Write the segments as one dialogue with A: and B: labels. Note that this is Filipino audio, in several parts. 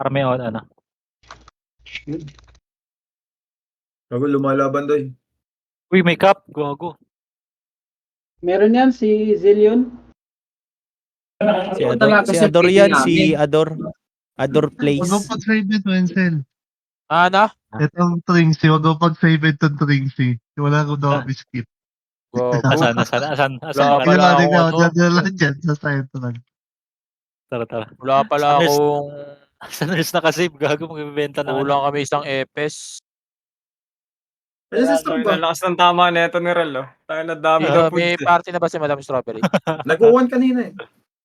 A: Para may ano.
B: Gago, lumalaban doy.
A: Uy, may cup. Gago.
C: Meron yan, si Zillion.
D: Si Ador yan, si Ador. Ador Place.
E: Huwag mo pag-save ito, Encel.
F: Ano?
E: Itong Tringsy, huwag mo pag-save itong Tringsy. Wala ko daw biscuit.
A: Asan?
F: Wala pala
E: Wala
F: akong ano.
E: dyan lang dyan, sa side lang.
A: Tara.
F: Wala pala akong
A: Sa nurse nakasave. Gago, magbibenta na.
F: kulang kami isang epes.
B: Ay, sa stop ba?
G: Lakas ng tama na ito ni Rel, oh. Tayo na dami na
F: May
G: foods.
F: party na ba si Madam Strawberry?
B: Nag-1 kanina eh.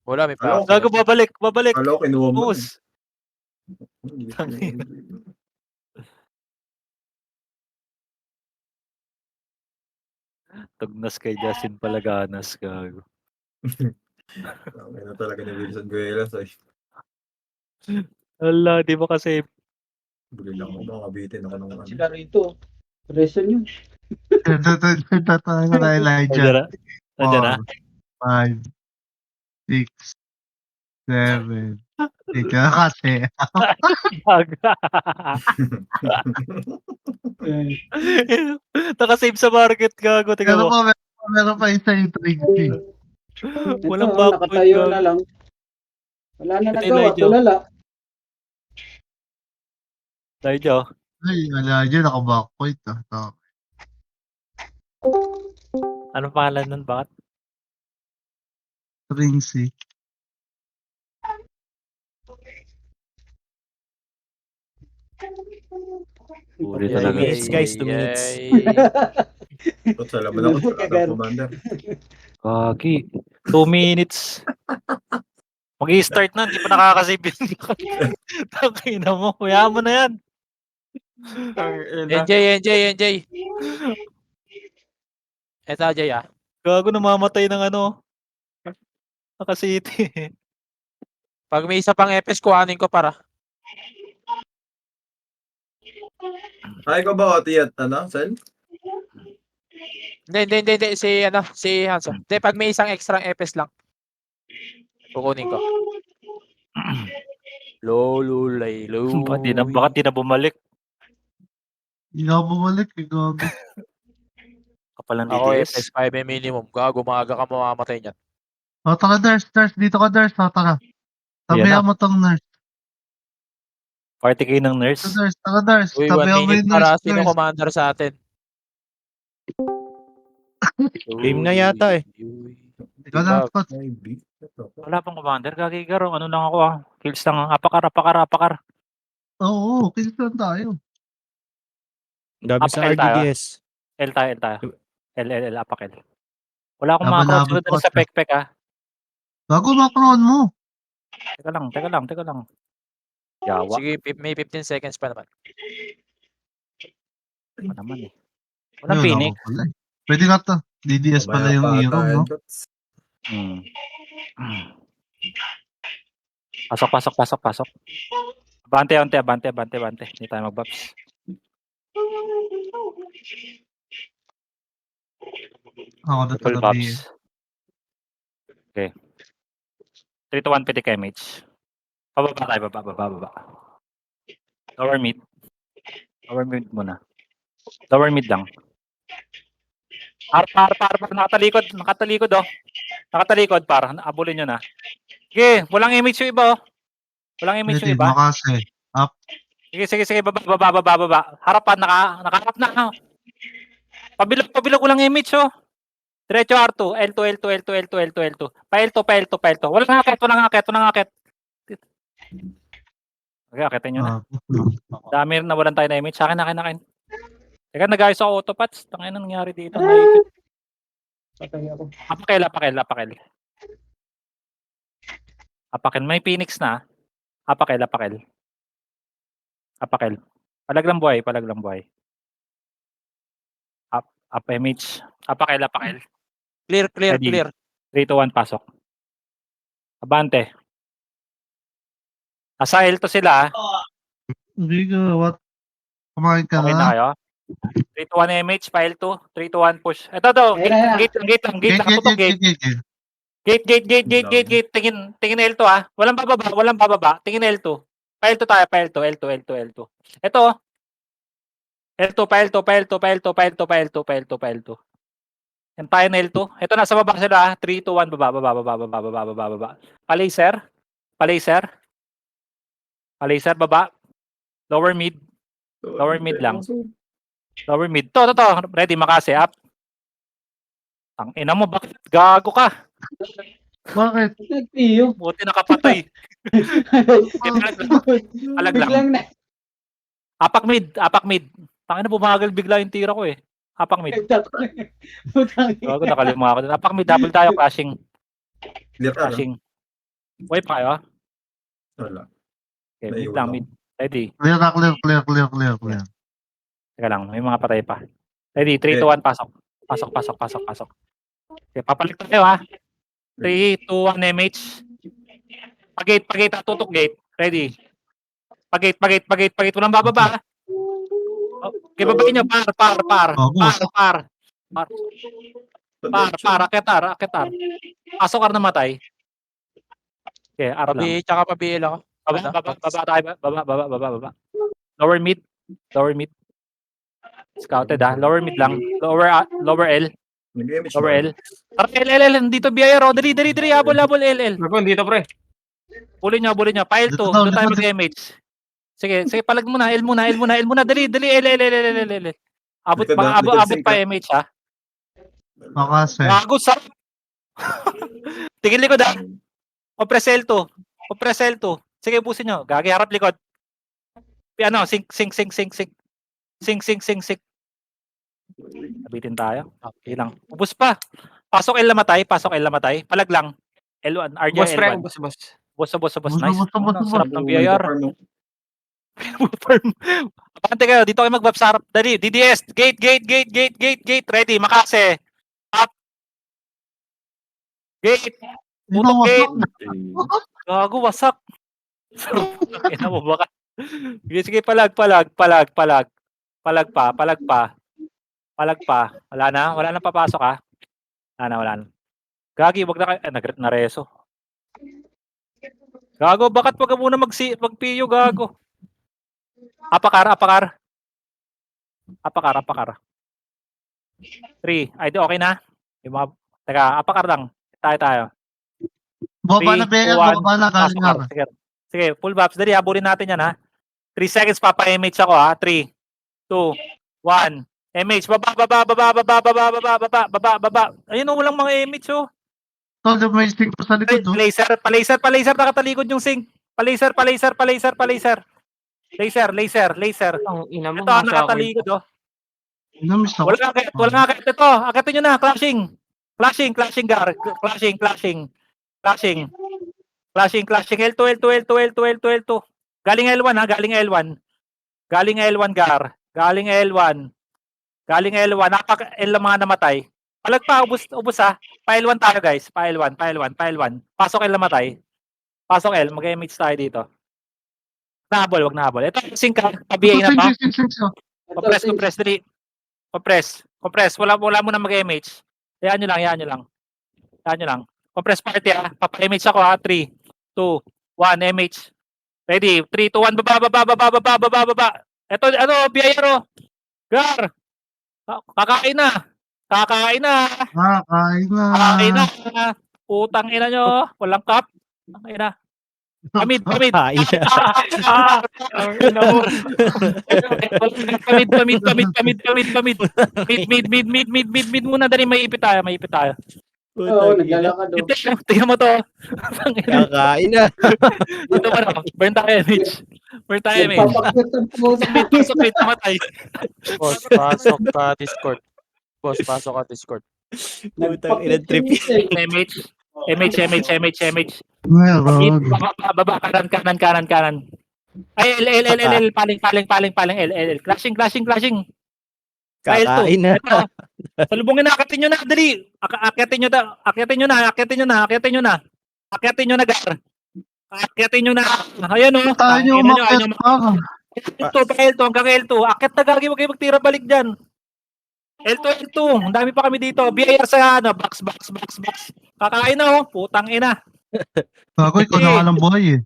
F: Wala, may
B: Hello?
F: party.
A: Gago, babalik.
B: Kala ko kinuha mo.
A: Boss. Tugnas kay Justin Palaganas. Gago.
B: Ay na talaga ni Wilson Guelas ay.
A: Ala, di ba kasi
B: Buli lang ako, makabitin ako ng ano.
C: Sila rito. Reason yun.
E: Ito na Elijah.
A: Nandiyan na?
E: 5, 6, 7. Ika kasi.
A: Nakasave sa market, gago. Tingnan
E: Pero
A: mo.
E: meron pa isa yung Tringsy.
A: Walang
C: Ito,
A: backpoint,
C: nakatayo
A: gago.
C: na lang. Wala na
A: Ito,
C: nagawa,
A: Elijah.
C: tulala.
A: Tayo dyan.
E: Ay, Elijah, naka-backpoint.
A: Anong pangalan nun? Bakit?
E: Tringsy.
A: Puri talaga.
D: 2 minutes, guys, 2 minutes.
B: Tapos alam mo na ako, Dragon Commander.
A: Kagi. 2 minutes. Mag-i-start na, hindi pa nakakasave yun. Tangina mo. Kaya mo na yan.
F: NJ. Eto, Jay, ah.
A: Gago, namamatay ng ano. Nakasiti.
F: Pag may isa pang epes, kuhanin ko para.
B: Ay ko ba, Otiyat, Sel?
F: Hindi. Si Hanso. Hindi, pag may isang extra epes lang. Kukunin ko. Lolulay.
A: Bakit di na bumalik?
E: Hindi na ako bumalik. Gabi.
A: Kapal ng
F: Ako,
A: DDS.
F: epes 5 minimum. Gago, maaga ka mamamatay niyan.
E: O, taka nurse. Dito ka nurse. O, taka. Tabihan mo tong nurse.
A: Party kayo ng nurse.
E: Taka nurse.
F: Uy, 1
E: Tabihan mo
F: minute
E: yung
F: para
E: nurse.
F: sino commander sa atin.
D: Game na yata eh.
E: Ikaw na, Scott.
B: Ay, beat.
A: Wala pang commander. Gagigaro. Ano lang ako ah. Kills lang. Apakar.
E: Oo, kills tayo.
D: Dami sa
A: Apel tayo.
D: RDDS.
A: L tayo. L. Apakel. Wala akong
E: Laban-laban
A: mga sunod
E: po,
A: sa pek ah.
E: Bago makron mo.
A: Teka lang. Yawa.
F: Sige, may 15 seconds pa naman.
A: Ano naman eh. Walang
E: Ayun,
A: Phoenix.
E: ako pala eh. Pwede ka to. DDS pala yung hero, no?
A: Pasok. Abante. Hindi tayo mag-buffs.
E: Ako na
A: Triple
E: talaga
A: buffs. Okay. 3 to 1 pwede kay mage. Pababa tayo, baba. Lower mid muna. Lower mid lang. Par. Nakatalikod oh. Nakatalikod par. Abulin nyo na. Sige, walang image yung iba oh. Walang image yung iba.
E: Makase. Up.
A: Sige, baba. Harapan, nakaharap na. Pabilog walang image oh. Diretso R2, L2. Pa L2. Walang akit. Okay, akitin nyo na. Dami rin nawalan tayo na image. Akin. Teka, nag-ayos ako autopats. Tangin na nangyari dito.
C: Patay ako.
A: Apakel. May Phoenix na. Apakel. Palaglang buhay. Up image. Apakel.
F: Clear.
A: 3 to 1, pasok. Abante. Asahil to sila.
E: Hindi ka, what? Kumain ka
A: Okay na
E: na?
A: kayo? 3 to 1 MH, file 2. 3 to 1 push. Ito daw. Gate lang. Gate. Tingin L2 ah. Walang bababa. Tingin L2. Pa-L2 tayo, pa-L2, L2, L2, L2. Ito, L2, pa-L2, pa-L2, pa-L2, pa-L2, pa-L2, pa-L2, pa-L2. Yan tayo na L2. Ito, nasa baba sila. 3, 2, 1, baba, baba, baba, baba, baba, baba, baba. Pa-laser. Pa-laser. Pa-laser, baba. Lower mid. Lower mid lang. Lower mid. To. Ready, makase, up. Ang ina mo, bakit gago ka?
E: Bakit?
C: Nagpiyo.
A: Buti nakapatay. Palag lang.
C: Biglang na.
A: Apak mid, apak mid. Tangina na bumagal bigla yung tira ko eh. Apak mid.
C: Putang
A: Gago, nakalima ako. Apak mid, double tayo, crashing.
B: Clear ka, no?
A: Crashing. Wait pa kayo.
B: Wala.
A: Okay, mid
B: Naiwan
A: lang,
B: ako.
A: mid. Ready.
E: Clear na, clear.
A: Teka lang, may mga patay pa. Ready, 3, 2, 1, pasok. Pasok. Okay, papalit tayo ha. 3, 2, 1, MH. Pag-gate, tutok gate. Ready. Pag-gate. Walang bababa. Oh, okay, babayin nyo. Aketar. Pasok ka na matay. Okay, araw lang.
F: Tsaka pa-BL ako.
A: Baba. Lower mid. Scouted ha. Lower mid lang. Lower L.
B: Nag-image
A: Lower
B: ba?
A: L. Tara, L. Dito BIR. Dali. Habol, L.
G: Ako, dito pre.
A: Bulin nyo. File 2.
E: Dito daw,
A: Doon tayo
E: dito.
A: mag-MH. Sige, palag muna. L muna. Dali. L. Abot
B: Likod na,
A: abot
B: likod
A: pa
B: sync,
A: MH ha.
E: Makase.
A: Gago sa. Tingin likod ha. Compress L2. Sige, busin nyo. Gagi, harap likod. Ano, sync. Nabitin tayo. Okay lang. Ubus pa. Pasok L na matay. Palag lang. L1. RJ
G: Boss pre,
A: L1.
G: boss.
A: Boss. Nice.
E: Boss.
A: Ang sarap ng
B: May
A: BIR.
B: farm mo.
A: Abante kayo. Dito kayo mag-vap sa harap. Dali. DDS. Gate. Ready. Makase. Up. Gate. Putok gate. Gago, wasak. Ina mo baka. Sige, palag pa. Wala na papasok ha. Wala na. Gagi, wag na kayo. Nareso. Gago, bakit wag ka muna magpiyo, gago? Apakar. 3. Ay, di okay na? Yung mga, teka, apakar lang. Tayo.
E: Baba na, Bea. Baba na,
A: Pasok
E: galing
A: ka. Sige, full vaps. Dali, habulin natin yan ha. 3 seconds, papa-MH ako ha. 3, 2, 1. MH, baba. Ayun, walang mga MH oh.
E: Todo may stick pa sa likod, oh.
A: Palaser, nakatalikod yung sink. Palaser. Laser.
F: Ang ina mo.
A: Ito, nakatalikod oh.
E: Namiss ako.
A: Wala nga akit ito. Akitin nyo na, clashing, gar. Clashing. L2. Galing L1 ha, galing L1 gar. Galing L1. Napak L lang mga namatay. Palag pa, ubus ha. Pa L1 tayo guys. Pa L1. Pasok L namatay. Pasok L, mag-MH tayo dito. Wag na habol. Ito, sync ka. Pabiyay na to. Compress, dali. Compress. Wala mo na mag-MH. Hayaan nyo lang. Compress party ha. Papa-MH ako ha. 3, 2, 1, MH. Ready? 3, 2, 1, baba. Ito, BIR. Gar. Kakain na. Kakain na. Putang ina nyo. Walang cup. Kakain na. Kamid.
D: Kain na.
A: Mid muna. Dali, may ipit tayo.
C: Oo, naglalakad oh.
A: Tingnan mo to.
D: Kakain na.
A: Dito pa na. Burn tayo, Mitch.
C: Nagpapakyat ang puso.
A: Pasok, namatay.
F: Boss, pasok ka Discord.
D: Putang ina, trip.
A: MH.
E: Meron.
A: Baba, kanan. Ay, L. Paling, L. Clashing.
D: Kakain na.
A: Ito. Salubungin na, akitin nyo na, dali. Akitin nyo na. Akitin nyo na. Ayan o.
E: Tayo nyo umakyat pa.
A: L2, hanggang L2. Akit na gagi, wag kayo magtira balik dyan. L2. Ang dami pa kami dito. BIR sa box. Kakain na oh. Putang ina.
E: Bago, ikaw na nga lang buhay, eh.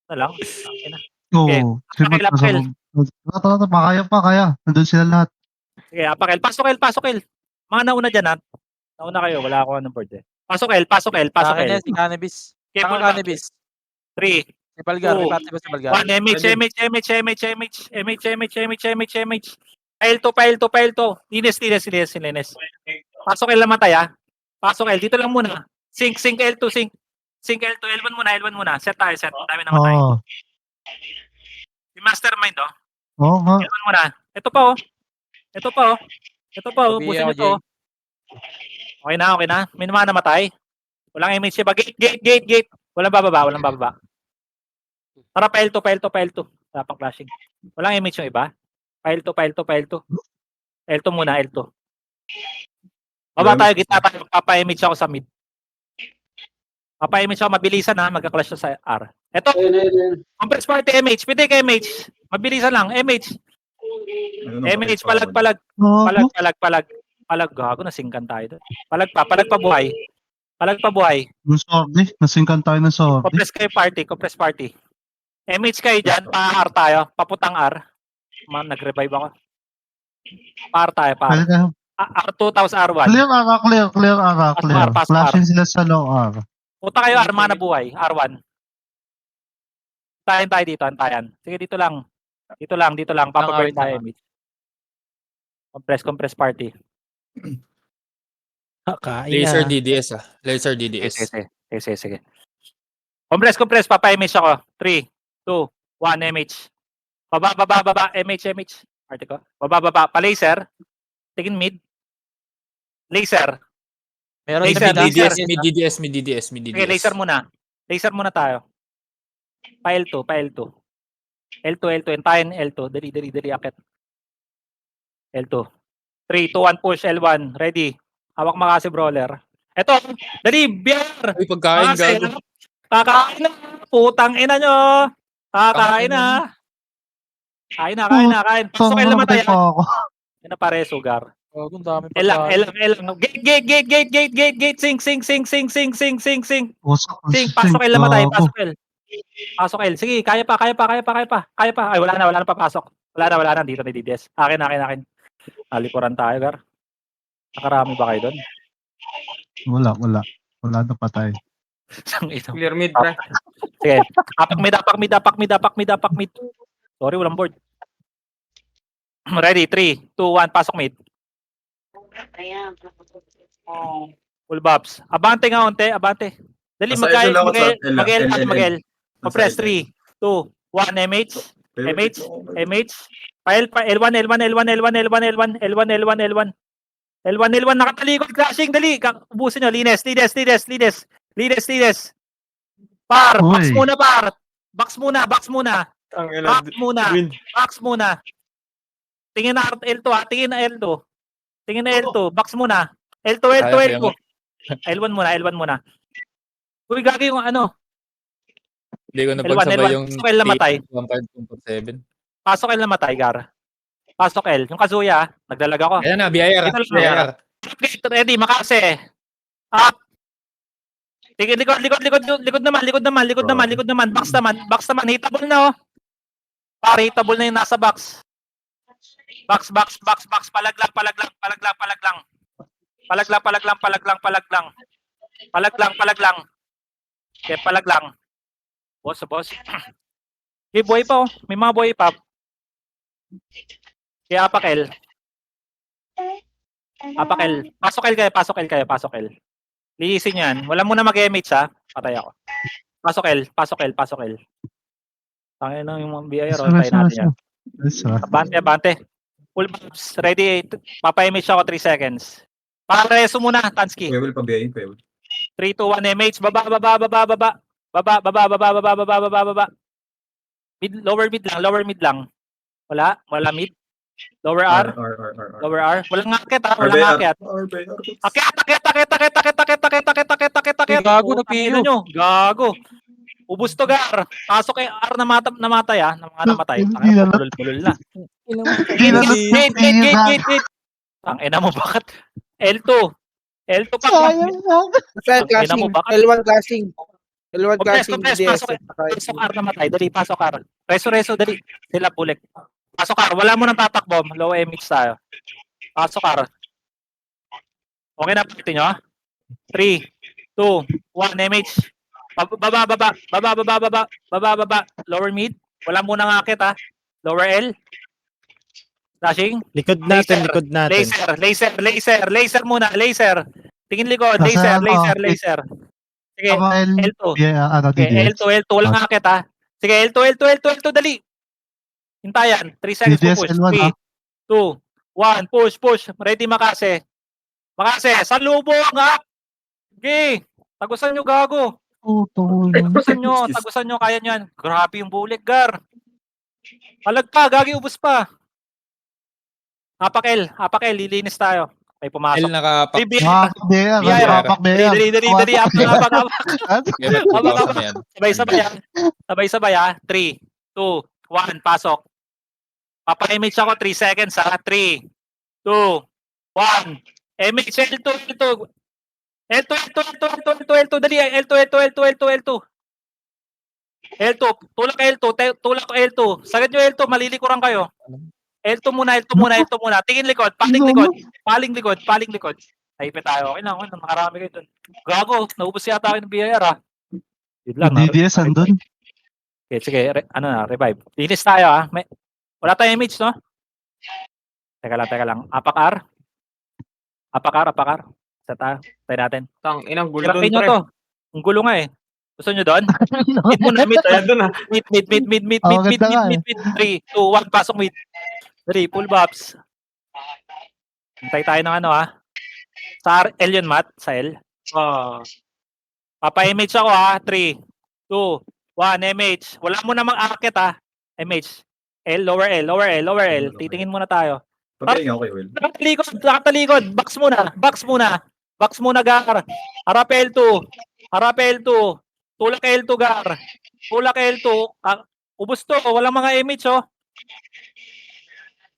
A: Na lang. Tangina. Okay.
E: Oo. Sipot
A: Apakil,
E: na sa
A: apakil.
E: kaya. Nandun sila lahat.
A: Sige, Apakel. Pasok, El. Mga nauna dyan, ha? Nauna kayo. Wala ako ng board, eh. Pasok, El.
F: Sa akin yan, si Cannabis.
A: Okay,
F: Saka
A: pull back.
F: Cannabis.
A: 3,
F: Si Balgar, may
A: Oo.
F: party ba si Balgar?
A: 1, MH. File to. Lines. Pasok El namatay, ha? Pasok El. Dito lang muna. Sync L2, sync. Sync L2. L1 muna. Set tayo, set. Dami namatay.
E: Oo.
A: Si Mastermind, oh.
E: Oo nga.
A: L1 muna. Ito pa, oh.
F: Sabi
A: Busin
F: ako,
A: nyo to. Okay na. May naman namatay. Walang MH ba? Gate. Walang bababa. Para file to. Tapang flashing. Walang image yung iba. File to. L2 muna, L2. Baba tayo, gitna tayo. Papa-image ako sa mid. Papa-image ako, mabilisan ha. Magka-clash siya sa R. Eto,
C: Ayun.
A: compress party MH. Pwede ka MH. Mabilisan lang, MH. MH, palag.
E: Oo.
A: Palag, gago, nasingkan tayo doon. Palag pa buhay.
E: Yung sordi. Nasingkan tayo ng sordi.
A: Compress party. MH kayo dyan, pa-R tayo. Paputang R. Man, nag-revive ako. Pa-R tayo, pa-R.
E: Pwede tayo.
A: R2 tapos R1.
E: Clear ara.
A: Pass,
E: Flashing sila sa low R.
A: Puta kayo, R, mana buhay. R1. Tayo dito, antayan. Sige, dito lang. Papaburn
F: Wait
A: tayo,
F: lang,
A: MH. Compress party.
D: Kakain
H: Laser
D: na.
H: DDS Laser DDS.
A: Sige. Compress, papa-MH ako. 3, 2, 1, MH. Baba, MH. Party ko. Baba, pa-laser. Tingin mid. Laser.
F: Meron
A: Laser,
F: sa mid,
A: laser.
H: Mid DDS.
A: Sige, laser muna tayo. Pa L2. L2, entayin L2. Dali, akit. L2. 3, 2, 1, push, L1. Ready. Hawak makasi brawler. Eto, dali, BR!
H: Uy, pagkain
A: Makasi,
H: gago.
A: kakain na. Putang ina nyo. Kakain na. Kain. Pasok kayo namatay.
E: pa ako.
A: Yan na pare, sugar.
F: Oh, ang dami pa.
A: Elang. Gate. Sing.
E: Wasak.
A: Sing, pasok kayo namatay. Pasok kayo. Sige, kaya pa. Ay, wala na papasok. Wala na. Dito na DDS. Akin. Alikuran tayo, gar. Nakarami ba kayo doon?
E: Wala na patay.
A: Sang ito.
G: Clear mid, pre.
A: Sige. Apak mid. Sorry, walang board. Ready, 3, 2, 1, pasok mid. Full bobs. Abante nga unti, abante. Dali,
B: Nasa ito lang ako sa L.
A: mag-L. Compress 3, 2, 1, MH. File, L1, nakatalikod, crashing, dali. Ubusin nyo, Lides. Par, box
E: Uy.
A: muna, par. Box muna.
G: Ang ina. Win.
A: Box muna. Tingin na L2, ha? Tingin na L2. Box muna. L2. L1 muna. Uy, gagi yung ano.
H: Hindi ko
A: L1.
H: napagsabay yung
A: Pasok L namatay.
H: 15.7.
A: Pasok L namatay, Gar. Pasok L. Yung Kazuya, nagdalag ako.
H: Ayan na, BIR.
A: Ito lang. Ready, makase. Up. Tingin, likod naman. Box naman. Hitable na, oh. Pare, hitable na yung nasa box. Box. Palag lang. Okay, palag lang. Boss. Okay, buhay pa, oh. May mga buhay pa. Kaya Apakel. Pasok L. Lilisin yan. Wala muna mag-MH, ha. Patay ako. Pasok L. Tangin lang yung mga BIR, oh. Tayo natin yan. Abante. Full bombs. Ready. Papa-MH ako 3 seconds. Pareso muna, Tansky.
B: Pwede pa biyayin.
A: 3, 2, 1, MH. Baba. Lower mid lang. Wala mid. Lower R. Walang akit, ha. Akit.
F: Gago, napilo.
A: Nyo. Gago. Ubus to, Gar. Pasok kay R namatay, ha. Namatay. Pulol na. Gate. Ang ina mo, bakit? L2 pa.
I: File
A: Ang ina mo,
I: casting.
A: bakit?
I: L1 casting.
F: L1
A: Compress,
F: casting
A: compress,
F: DDS.
A: pasok. Pasok R namatay. Dali, pasok R. Reso, dali. Sila bulik. Pasok R. Wala mo nang tatakbo. Low MH tayo. Pasok R. Okay na pati nyo? 3, 2, 1, MH. Baba. Lower mid. Wala mo nang akit ha. Lower L. Dashing.
D: Likod natin,
A: Laser,
D: likod natin.
A: Laser muna. Laser. Tingin likod.
E: Nasa
A: Laser. Sige.
E: Ako
A: L2. Okay,
E: DDS.
A: L2, walang akit ha. Sige, L2, dali. Hintayan, 3 seconds po
E: DDS
A: push.
E: L1 ha.
A: 3, 2, 1, push. Ready Makase. Salubong ha. Okay, tagusan nyo gago. Tagusan nyo, kaya nyo yan. Grabe yung bulik, Gar. Palag pa, gagi, ubos pa. Apak L, lilinis tayo. May
H: L
A: pumasok.
H: nakapak.
A: BR. Dali, apak.
H: Babasa mo yan.
A: Sabay-sabay ha. 3, 2, 1, pasok. Papa-image ako 3 seconds ha. 3, 2, 1. Image L2. Dali. L2. Tulak L2. Sagad nyo L2, malilikuran kayo. L2 muna. Tingin likod, paling likod. Taipit tayo. Okay lang, nakarami kayo dun. Gago, naubos yata ako ng BIR ha. Yun lang.
E: DDS andun.
A: Okay, sige, revive. Linis tayo ha. Wala tayong image, no? Teka lang. Apak R. Sa tayo. Tayo natin.
G: Tang, inang gulo
A: Hirapin
G: doon,
A: nyo
G: pre.
A: to. Ang gulo nga eh. Gusto nyo doon? Mid muna.
G: Ayan doon, ha.
A: Mid.
E: Oo, ganda nga eh.
A: 3, 2, 1, pasok mid. 3, pull bops. Hintay tayo ng ano ha. Sa L yun, Matt. Sa L. Papa-image ako ha. 3, 2, 1, MH. Wala mo namang akit ha. MH. Lower L. Titingin muna tayo.
B: Pagkain ako kay Will.
A: Nakatalikod. Box muna, Gar. Harap L2. Tulak L2, Gar. Ubus to. Walang mga image, oh.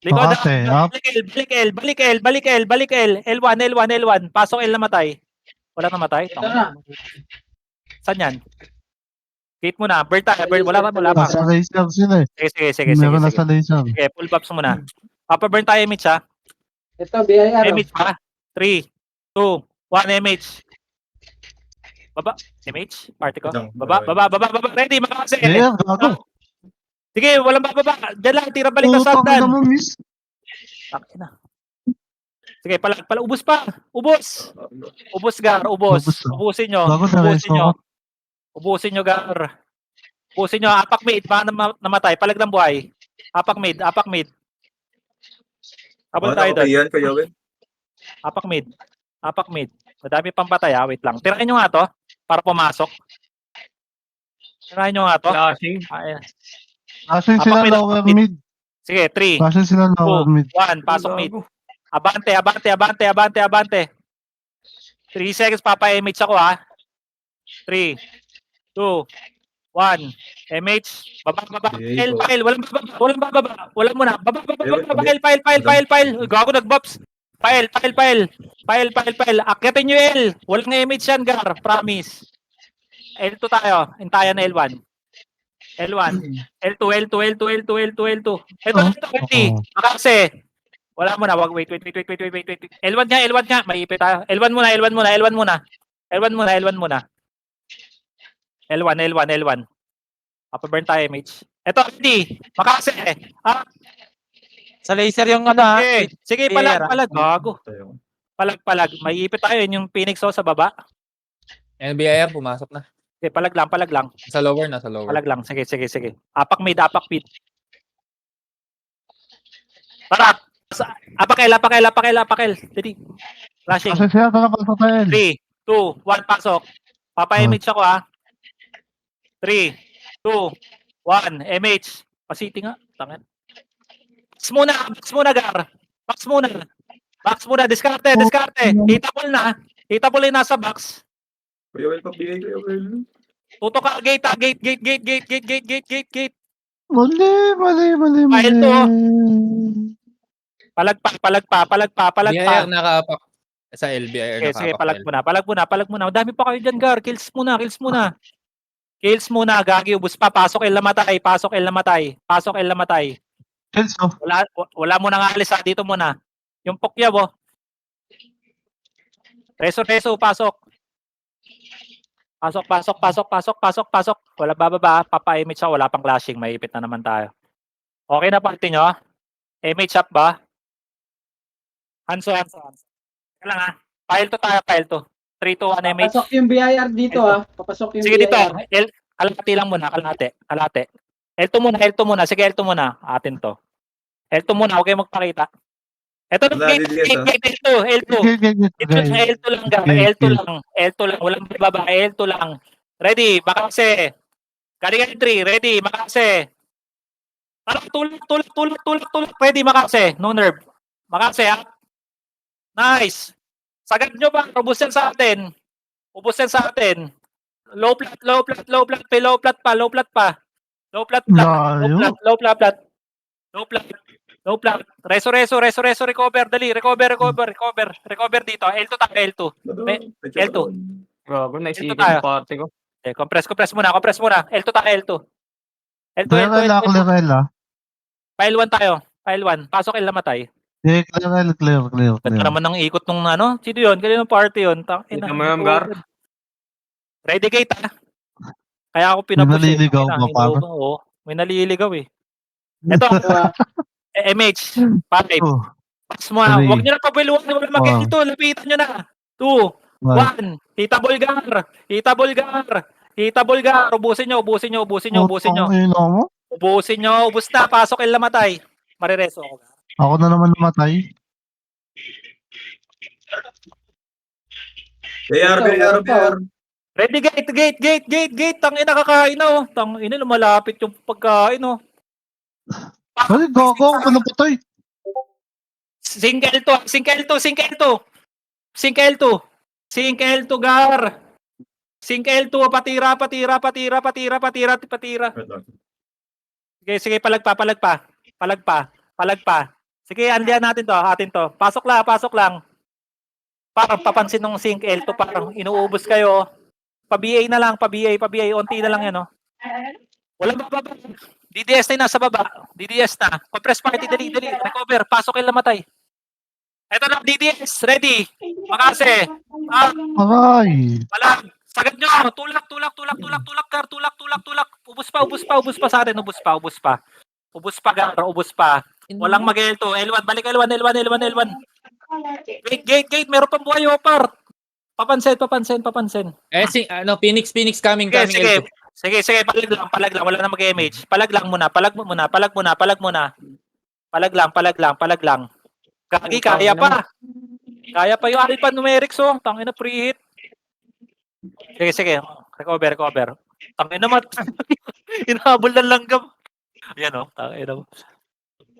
A: Likod.
E: Makase, up.
A: Balik L. L1. Pasok L namatay. Wala namatay.
C: Ito na.
A: Saan yan? Gate muna. Bird tayo. Wala pa.
E: Nasa laser sila eh.
A: Sige.
E: Meron nasa laser.
A: Sige, full box muna. Papa-burn tayo image, ha?
C: Ito, BIR.
A: Image pa. 3, 2, 1, image. Baba. Image. Party ko. Baba. Ready, makakase.
E: Yeah, gago.
A: Sige, walang bababa. Diyan lang, tira balik ka sa
E: Putang
A: hagdan.
E: ina mo, miss.
A: Takin na. Sige, ubos pa. Ubos, Gar.
E: Ubos.
A: Ubusin nyo.
E: Gago na reso ako.
A: Ubusin nyo, Gar. Ubusin nyo. Apak mid. Baka namatay. Palag ng buhay. Apak mid. Abol tayo doon.
B: Yan, Kuya Will.
A: Apak mid. Madami pang patay ha. Wait lang. Tirahin nyo nga to. Para pumasok. Tirahin nyo nga to.
G: Flashing.
A: Ayan.
E: Asin sila lower mid.
A: Sige, 3,
E: Asin sila lower
A: 2,
E: mid.
A: 1. Pasok mid.
G: Gago.
A: Abante. 3 seconds, papa-MH ako ha. 3, 2, 1. MH. Baba. L. Walang bababa. Walang muna. Baba. File. Gago nag-bops. File. Akyatin nyo L. Walang MH yan, Gar. Promise. L2 tayo. Hintayan na L1. L2. Ito, ready. Makase. Wala muna. Wait. L1 nga. Maipit tayo. L1 muna. L1. Papaburn tayo, image. Ito, ready. Makase.
F: Sa laser yung ano ha.
A: Sige, palag. Gago.
B: Tayo.
A: Palag. Maipit tayo. Yun yung Phoenix sa baba.
H: NBIR, pumasok na.
A: Okay, palag lang.
H: Nasa lower.
A: Palag lang. Sige. Apak mid. Para. Apak L. Dali. Flashing.
E: Asin sila nakapasok tayo.
A: 3, 2, 1, pasok. Papa-image ako ha. 3, 2, 1, MH. Pasiti nga. Tangan. Box muna, Gar. Box muna. Diskarte. Hitable na nasa box.
B: Kuya Will, pagbigay Kuya Will.
A: Tutok ka. Gate.
E: Mali.
A: File to. Palag pa.
H: BIR nakaapak. Sa LBIR
A: Sige,
H: nakaapak.
A: palag muna. Ang dami pa kayo dyan, Gar. Kills muna. Kills muna, gagi, ubus pa. Pasok el namatay, pasok el namatay. Pasok el namatay.
E: Kills, oh.
A: Wala mo nang alis ha. Dito muna. Yung Pokyaw, oh. Reso, pasok. Pasok. Wala bababa. Papa-image siya. Wala pang clashing. Maipit na naman tayo. Okay na party nyo? Image up ba? Hanso. Kaya lang ha. File to tayo, file to. 3, 2, 1, image.
C: Papasok yung BIR dito Papasok yung
A: Sige dito.
C: BIR.
A: Kalahati lang muna. Kalahati. L2 muna. Sige, L2 muna. Atin to. L2 muna. Okay magpakita. Ito na.
B: Wala, DDS,
A: L2. L2 lang. L2 lang. Walang baba. L2 lang. Ready. Makase. Galing 3. Ready. Makase. Tulak. Ready. Makase. No nerve. Makase ha. Nice. Sagad nyo ba? Ubus yan sa atin. Low plat pa. Reso, recover, dali, recover dito. L2 tayo, L2.
G: Gago, naisigan
A: tayo.
G: yung party ko.
A: Compress muna. L2 tayo, L2.
E: Clear.
A: File 1 tayo. File 1. Pasok el namatay.
E: Clear.
A: Ganda naman ng ikot nung ano. Sino yun? Kanino party yun?
G: Tignan mo yun, Gar.
A: Ready gate ha. Kaya ako pinapush eh.
E: naliligaw
A: Ina,
E: ba, pare?
A: Oo. May naliligaw eh. Ito. MH. 5.
E: Oh,
A: Pass mo na.
E: Three.
A: Huwag nyo na pabiluan. Wala mag-ito. Lapitan nyo na. 2. 1. Hita Bulgar. Ubusin nyo. Ubus na. Pasok el namatay. Marireso ako.
E: Ako na naman namatay.
B: BIR.
A: Ready gate. Tangina kakain na oh. Tangina lumalapit yung pagkain oh.
E: Ay, gago. Ako napatay.
A: Single to Gar. Single to patira. Sige, palagpa. Sige, andiyan natin to, atin to. Pasok lang. Parang papansin ng sync L2, parang inuubos kayo. Pa-BA na lang, pa-BA, onti na lang yan, oh. Walang bababa. DDS na nasa baba. DDS na. Compress party, dali. Recover, pasok el namatay. Eto na, DDS, ready. Makase.
E: Aray.
A: Palag. Sagad nyo. Tulak. Ubus pa sa atin. Ubus pa. Walang mag-L2. L1. Balik L1. Gate. Meron pang buhay, Opar. Papansin.
H: Phoenix coming L2.
A: Sige. Palag lang. Wala na mag-image. Palag muna. Palag lang. Gagi, kaya pa. Yung Alpha numerics, oh. Tangina preheat. Sige. Recover. Tangina naman. Inahabol ng langgam. Ayan, oh. Tangina mo.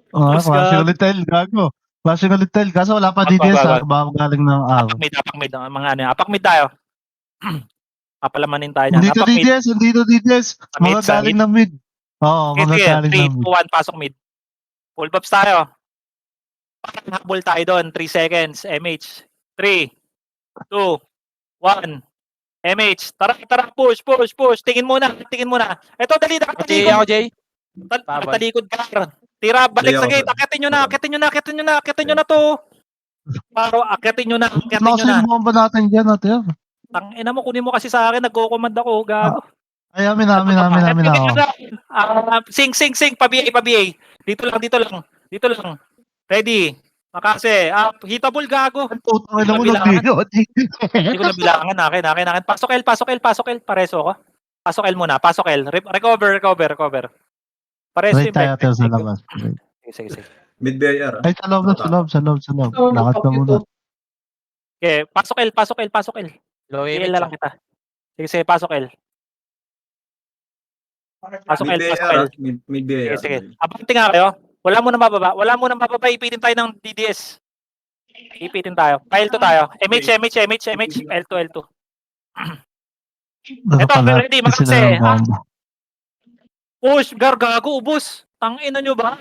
E: Classic ulit tail. Gago. Classic ulit tail. Kaso wala pa DDS ha. Baka galing ng araw.
A: Apak mid. Mga ano. Apak mid tayo. Papalamanin tayo niyan.
E: Hindi to DDS. Mga galing ng mid. Oo, mga galing ng
A: 3,
E: mid.
A: 2, 1. Pasok mid. Full buffs tayo. Habol tayo doon. 3 seconds. MH. 3, 2, 1. MH. Tara. Push. Tingin muna. Ito, dali.
F: Jay ako, Jay.
A: Natalikod ka. Tira, balik sa gate. Akitin nyo na to. Paro, akitin nyo na.
E: Kasi yung bomba natin dyan natin.
A: Tangina mo, kunin mo kasi sa akin. Nagko-command ako. Gago.
E: Ay, amin ako.
A: Sing. Pa-BA. Dito lang. Ready. Makase. Hitable, gago.
E: Putang ina mo nagbigot.
A: Hindi ko nabilangan. Akin. Pasok L. Pareso ko. Pasok L muna. Recover. Pareso
E: Wait tayo sa labas.
A: Sige.
B: Mid BIR.
E: Ay, sa loob. Lakad ka muna.
A: Okay, pasok L.
F: Low
A: L
F: image.
A: na lang kita. Sige, pasok L.
B: Mid BIR.
A: Sige. Abante nga kayo. Wala mo nang mababa. Ipitin tayo ng DDS. File to tayo. MH. L2. Ito, ready. Makase. Push. Gago. Ubus. Tangina nyo ba?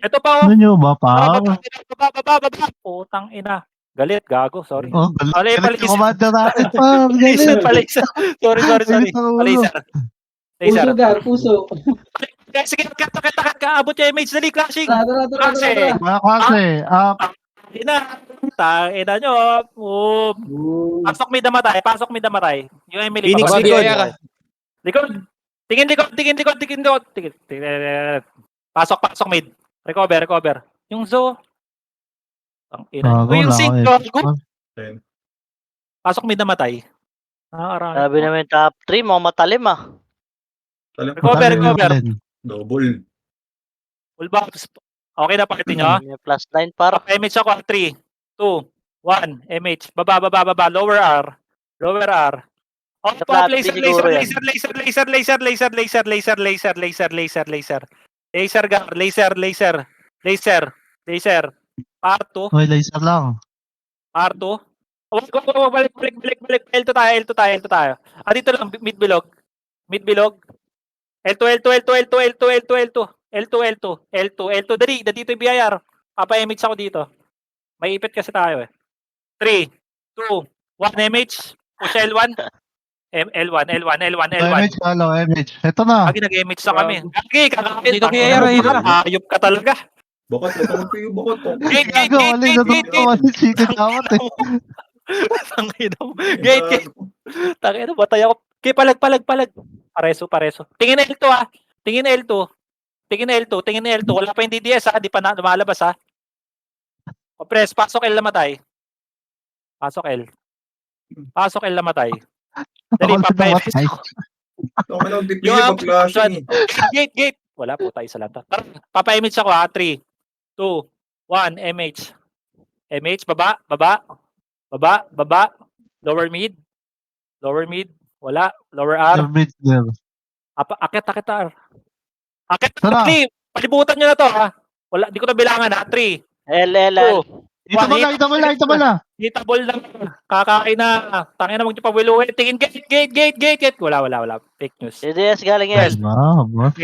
A: Ito pa, oh.
E: Ano nyo ba, pa?
A: Baba. Putang ina. Galit, gago, sorry.
E: Oh,
A: Pali,
E: galit yung commander natin, par.
A: Laser,
E: Galit.
A: palaser. Sorry.
E: Galit ang ulo.
A: Laser.
C: Puso,
A: Laser.
C: Gar, puso.
A: Sige, kat, abot yung image, dali, clashing.
C: Tara.
E: Mga klase,
A: Ina nyo. Pasok may damatay. Yung Emily,
H: Phoenix,
A: pasok.
H: likod.
A: Likod. Tingin. Pasok mid. Recover. Yung Zo. Ang ina.
E: Gago,
A: Yung
E: wala
A: Sync.
E: ako
A: Gago.
B: Ayun.
A: Pasok mid namatay. Nakakarami.
I: Sabi namin top 3, mga matalim ah.
B: Talim
A: Recover.
B: Double.
A: Full box. Okay na party nyo.
I: May plus 9 para.
A: MH ako. 3, 2, 1. MH. Baba. Lower R. Oh,
I: Sa flat
A: laser.
I: fee siguro yan.
A: Laser. Part 2.
E: Hoy, laser lang.
A: Balik. L2 tayo. Dito lang, mid bilog. L2. Dali, dito yung BIR. Papa-MH ako dito. May ipit kasi tayo eh. 3, 2, 1 MH. Push L1. L1.
E: MH, halo, MH. Ito na.
A: Lagi nag-MH sa kami. Lagi, kakakit.
F: Dito BIR, dito.
A: Ayop ka talaga.
B: Bakit? Ito kayo, bakit?
A: Gate.
E: Sikit dapat eh.
A: Tangina mo. Gate. Tangina, batay ako. Okay, palag. Pareso. Tingin L2 ah. Tingin L2. Wala pa yung DDS ha. Di pa na lumalabas ha. O press, pasok L namatay. Pasok L namatay. Dali, papayos.
B: Ako lang, pipili pag flashing.
A: Gate. Wala po tayo sa lanta. Papa-image ako ha. 3, 2, 1, MH. Baba. Lower mid. Wala. Lower R. Akit R. Akit
E: Tara.
A: R. Palibutan nyo na to ha. Wala, di ko na bilangan ha. 3,
I: L.
A: 2,
E: Ito mo na.
A: hitable lang. Kakain na. Tangin na magpapawiluhin. Tingin gate. Wala. Fake news.
I: CDS galing
A: Well,
I: yan.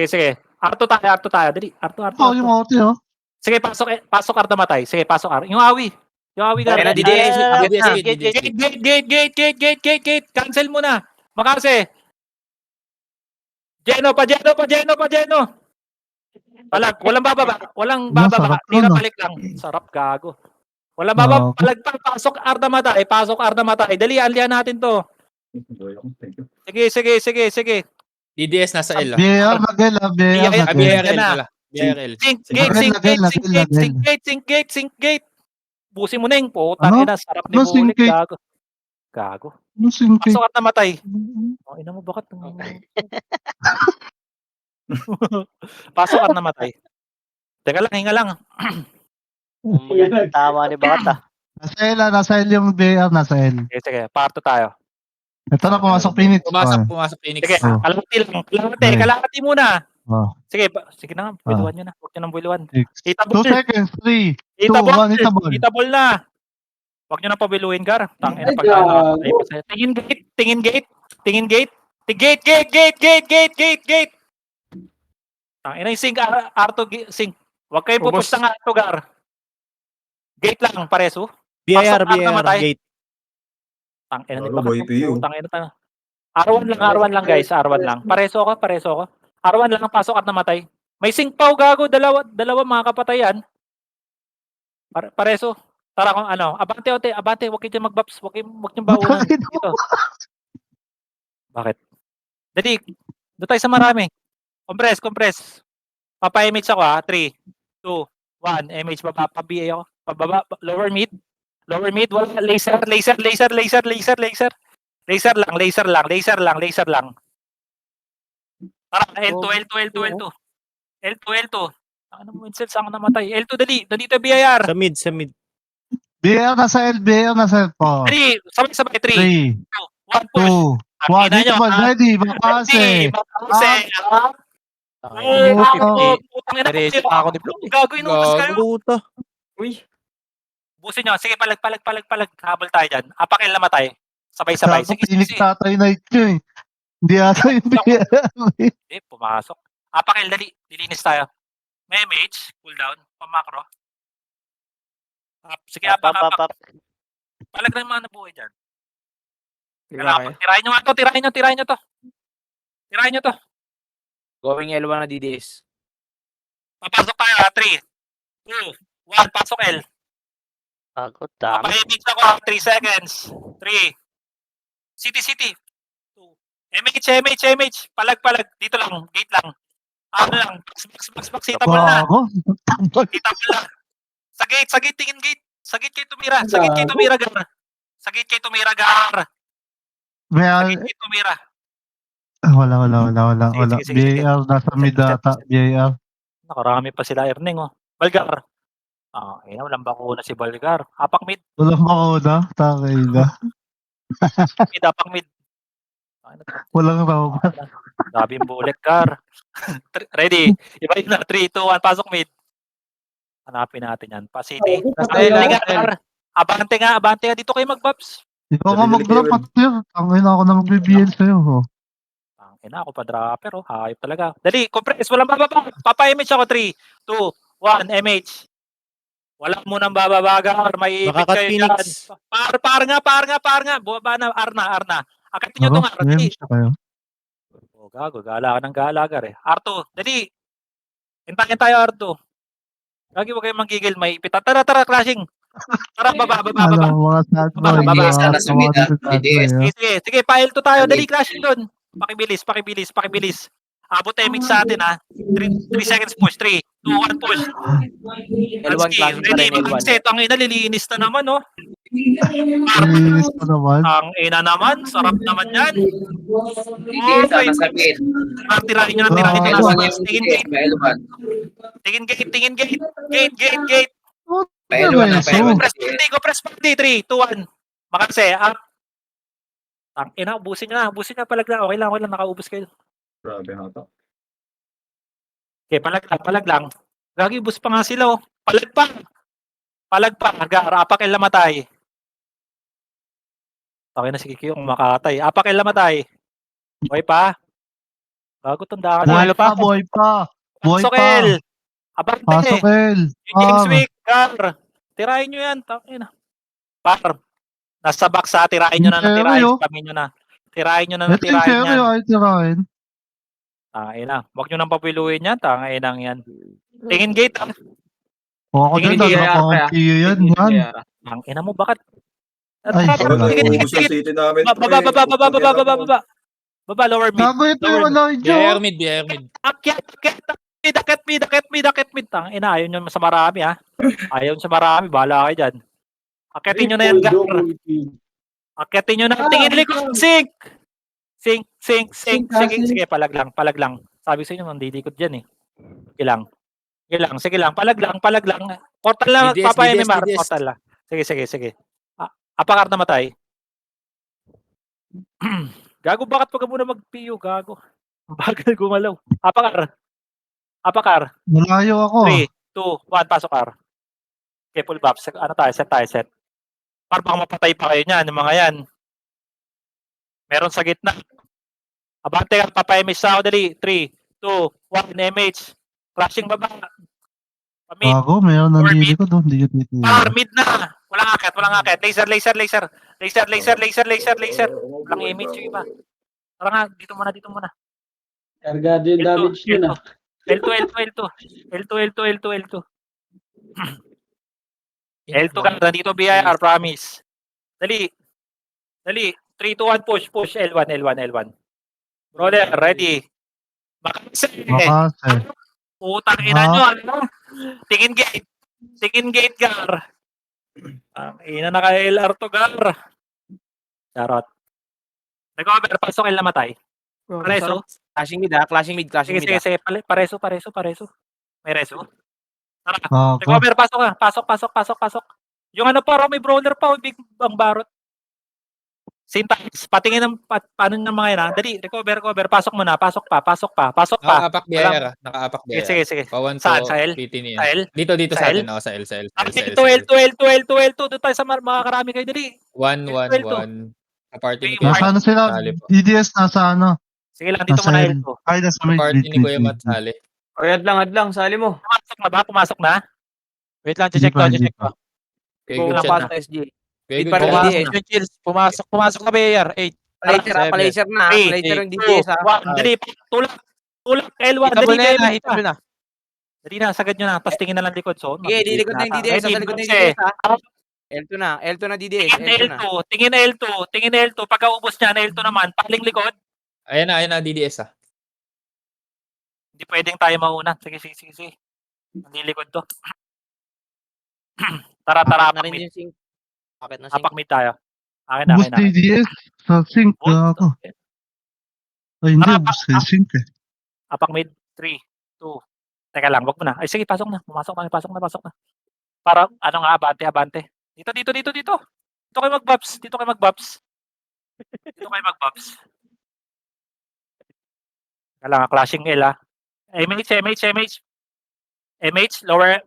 A: Sige. Arto tayo. Dali. Arto.
E: Yung auto, oh.
A: Sige, pasok R na matay. Sige, pasok R. Yung awi.
H: Kaya na, DDS.
A: Gate. Cancel mo na. Makase. Jeno. Palag. Walang bababa. Tira balik lang. Sarap, gago. Walang bababa. Palag pa. Pasok R na matay. Dali, alihan natin to. Sige.
H: DDS nasa L.
E: BR na
H: BRL.
A: Sync gate. Busin mo na yung
E: Ano?
A: ina, sarap ni
E: Ano,
A: bulik,
E: sync gate?
A: gago.
E: Ano singkit?
A: Pasok at namatay. Ina mo, bakit? Pasok at namatay. Teka lang, hinga lang.
I: Tama ni Bakata.
E: Nasa L yung BR, nasa L.
A: Sige, parto tayo.
E: Ito na, pumasok Phoenix.
H: Pumasok Phoenix.
A: Sige,
E: Oh.
A: kalahati muna.
E: Oh.
A: Sige na, biluan nyo na. Huwag nyo nang biluan.
E: 2
A: Itable
E: seconds, 3, 2, 1, itable.
A: Itable na. Huwag nyo na pabiluin, Gar. Tangina
C: Ay,
A: pag
C: gago.
A: Tingin gate. Gate. Tangina yung sync, Arto, sync. Huwag kayo pupusta nga, Arto, Gar. Gate lang, pareso.
D: BIR,
A: Pasok na matay.
D: gate.
A: Tangina ni
B: Ano, boy, PU.
A: Tangina tayo. R1 lang guys, R1 lang. Pareso ako. R1 lang, pasok at namatay. May sync pa, gago, dalawa mga kapatayan. Pareso. Tara kung ano, abante, huwag kayo mag-baps, huwag niyong baunan dito. Bakit? Dali, doon tayo sa marami. Compress. Papa-image ako ha, 3, 2, 1, image, pa-BA ako. Pababa, lower mid, wala, laser. Laser lang. Tara, L2. Ano mo, Incel, saan ka namatay? L2, dali, dito BIR.
D: Sa mid.
E: BR nasa L. Oh.
A: Dali, sabay,
E: 3,
A: 3, 1, push.
E: 2, 1, itable. Ready, makase.
A: Putang ina
F: Diretso
A: ko.
F: pa ako ni Block.
A: Gagawin mo kayo.
D: Puta.
A: Busin nyo. Sige, palag. Habol tayo dyan. Apakil na matay. Sabay.
E: Sabi,
A: Sige.
E: Phoenix tatay night yun. Hindi ata yung BR.
A: Pumasok. Apakil, dali. Dilinis tayo. May mage. Cool down. Pamakro. Sige, apak. Palag na yung mga nabuhay dyan.
G: Kailangan.
A: Tirahin nyo nga to, tirahin nyo to. Tirahin nyo to.
F: Going L1 na DDS.
A: Papasok tayo ha, 3, 2, 1, pasok L.
I: Gago, dami.
A: Papahimik ako, 3 seconds. 3. City. 2. MH. Palag. Dito lang, gate lang. Ano lang, box, hitable na.
E: Gago.
A: Hitable na. Sa gate, tingin gate. Sa gate kayo tumira, gar. Sa gate kayo tumira, gar.
E: May,
A: Sa gate kayo tumira.
E: wala.
A: Sige.
E: BAR, nasa mid data. BAR.
A: Nakarami pa sila, Erning, oh. Balgar. Walang bakuna si Balgar. Apak mid.
E: Walang makuna. Takay na.
A: Apak mid.
E: Walang robot.
A: Grabe yung bullet, Gar. Ready? Iba yun na. 3, 2, 1. Pasok mid. Hanapin natin yan. Pa-city. Gar. Abante nga. Dito kayo mag-bobs.
E: Ikaw nga mag-drop at yun. Tangin ako na mag-BBL sa'yo. Oh.
A: Ako pa dropper. Hayop talaga. Dali. Compress. Walang bababa. Papa-image ako. 3, 2, 1. MH. Wala mo nang bababa, Gar. May ibig
H: Makakat
A: kayo
H: Phoenix.
A: dyan. Par nga. Buwaba na. Arna. Akitin nyo itong Ar. Dali.
E: kayo.
A: Gago, gala ka ng galagar eh. Arto, dali. Hintayin tayo, Arto. Gagi, huwag kayong manggigil. May ipita. Tara, clashing. Tara, baba.
E: Mga sad boy.
A: Baba. Sige, pile to tayo. Dali, clashing doon. Pakibilis. Abot timing sa atin, ha. 3 seconds push. 3, 2, 1 push.
F: L1 clashing pa
A: Ready,
F: rin L1.
A: set. Ang ina, lilinis na naman, oh.
E: Linis ko naman.
A: Ang ina naman. Sarap naman yan. Okay. Tirahin nyo na. Tingin gate. Go press party. 3, 2, 1. Makase, up. Ang ina, ubusin nyo na. Palag lang. Okay lang. Nakaubos kayo.
B: Grabe hata.
A: Okay, palag lang. Gagi, ubus pa nga sila, oh. Palag pa. Apak el namatay. Okay na si Kiki yung makatay. Apak el namatay. Boy pa. Gago, tandaan.
E: Boy pa.
A: Pasok El. Abante.
E: Pasok El.
A: Yung James Wick, Gar. Tirahin nyo yan. Tangina. Par. Nasa box ha. Tirahin nyo na. Spamin nyo na. Tirahin nyo na.
E: Ito yung seryo ay tirahin.
A: Tangina. Huwag nyo nang papiluin yan. Tanginang yan. Tingin gate.
E: O ako dyan, nagpapangantiyo yan.
A: Tangina mo, bakit?
E: Ay,
B: Ubus ang city namin.
A: Baba, lower mid.
E: Gago ito yung ano,
H: BIR mid.
A: Dakit mid. Tangina, ayaw nyo sa marami, ha. Ayaw nyo sa marami. Bahala kayo dyan. Akitin nyo na yan, Gar. Akitin nyo na. Tingin likod. Sink. Sige, palag lang. Sabi sa inyo, nandilikod dyan, eh. Sige lang. Palag lang. Portal lang.
H: DDS,
A: Papa-MMR.
H: DDS.
A: Portal lang. Sige. Apakar namatay. Gago, bakit pag muna mag-PU? Gago. Bagal gumalaw. Apakar.
E: Malayo ako.
A: 3, 2, 1, pasok Ar. Okay, full buff. Ano tayo? Set. Para baka mapatay pa kayo niyan, yung mga yan. Meron sa gitna. Abante ka, papa-MH sa ako, dali. 3, 2, 1, MH. Crashing baba. Pamid.
E: Gago, mayroon nandili ko doon. Hindi dito.
A: Mid na. Walang akit. Laser. Walang image yung iba. Tara nga, dito muna.
C: Kargado yung damage nyo na.
A: L2. L2 ka, nandito BIR, promise. Dali. 3, 2, 1, push. L1. Roller, ready. Makase. Utang ina nyo, ano? Tingin gate, Gar. Ang ina na kay LR to, Gar. Charot. Recover, pasok el namatay. Pareso.
F: Clashing mid.
A: Sige. Pareso. May reso. Tara.
E: Gago.
A: Recover, pasok. Yung ano pa, may brawler pa, big bang barot. Syntax, patingin ng paano ng mga yan, ha? Dali, recover, pasok muna, pasok pa.
H: Nakaapak BIR. Nakaapak BIR.
A: Sige.
H: Pawan
A: Saan?
H: to,
A: Sa L?
H: PT niya.
A: Sa L?
H: Dito
A: Sa
H: sa
A: L?
H: atin. Sa L.
A: L2. Doon tayo sa mga karami kayo, dali.
H: 1. Sa party ni
A: Okay,
H: Kuya.
E: Nasa ano sila?
H: Sali po.
E: DDS nasa ano?
A: Sige lang, dito
E: Nasa
A: muna
E: L.
A: L2.
E: Ay, nasa
H: Sa
E: mid.
H: party ni Kuya Matt sali.
G: O, adlang, sali mo.
A: Pumasok na ba? Wait lang,
E: Hindi
A: check
E: pa.
A: ko.
H: Kay
A: Go
H: good
A: lang,
H: chat
A: pasok
H: na.
F: SG.
H: Very
G: Mid
H: good.
G: para
H: Kuya.
F: Pumasok
G: DDS.
F: yung Chills. Pumasok na BAR. 8.
G: Palacer na.
A: Three,
G: Palacer yung
A: 2,
G: DDS ha.
A: 1. Dali, tulak. Tulak, L1.
F: Hitable
A: Dali,
F: na yan,
A: kayo.
F: hitable na.
A: Dali na, sagad nyo na. Tapos tingin na lang likod. So,
G: Sige, dilikod na yung DDS. Sa likod na yung DDS ha. L2 na. L2 na DDS.
A: Tingin
G: L2 na.
A: L2. Tingin L2. Tingin L2. Pagkaubos niya, L2 naman. Paling likod.
H: Ayan na, DDS ah.
A: Hindi pwedeng tayo mauna. Sige. Hindi likod to. Tara,
G: Na
A: apak
G: rin
A: mid.
G: yung sync. Bakit na sync?
A: Apak mid tayo. Akin.
E: Boost DDS. Sa sync. Gago. Ay, hindi.
A: Tara,
E: Boost sa sync eh.
A: Apak mid. 3, 2. Teka lang, wag mo na. Ay, sige, pasok na. Pasok na. Para, ano nga, abante. Dito. Dito kayo mag-bobs. Dito kayo mag-bobs. Kailangan, clashing L ah. MH, lower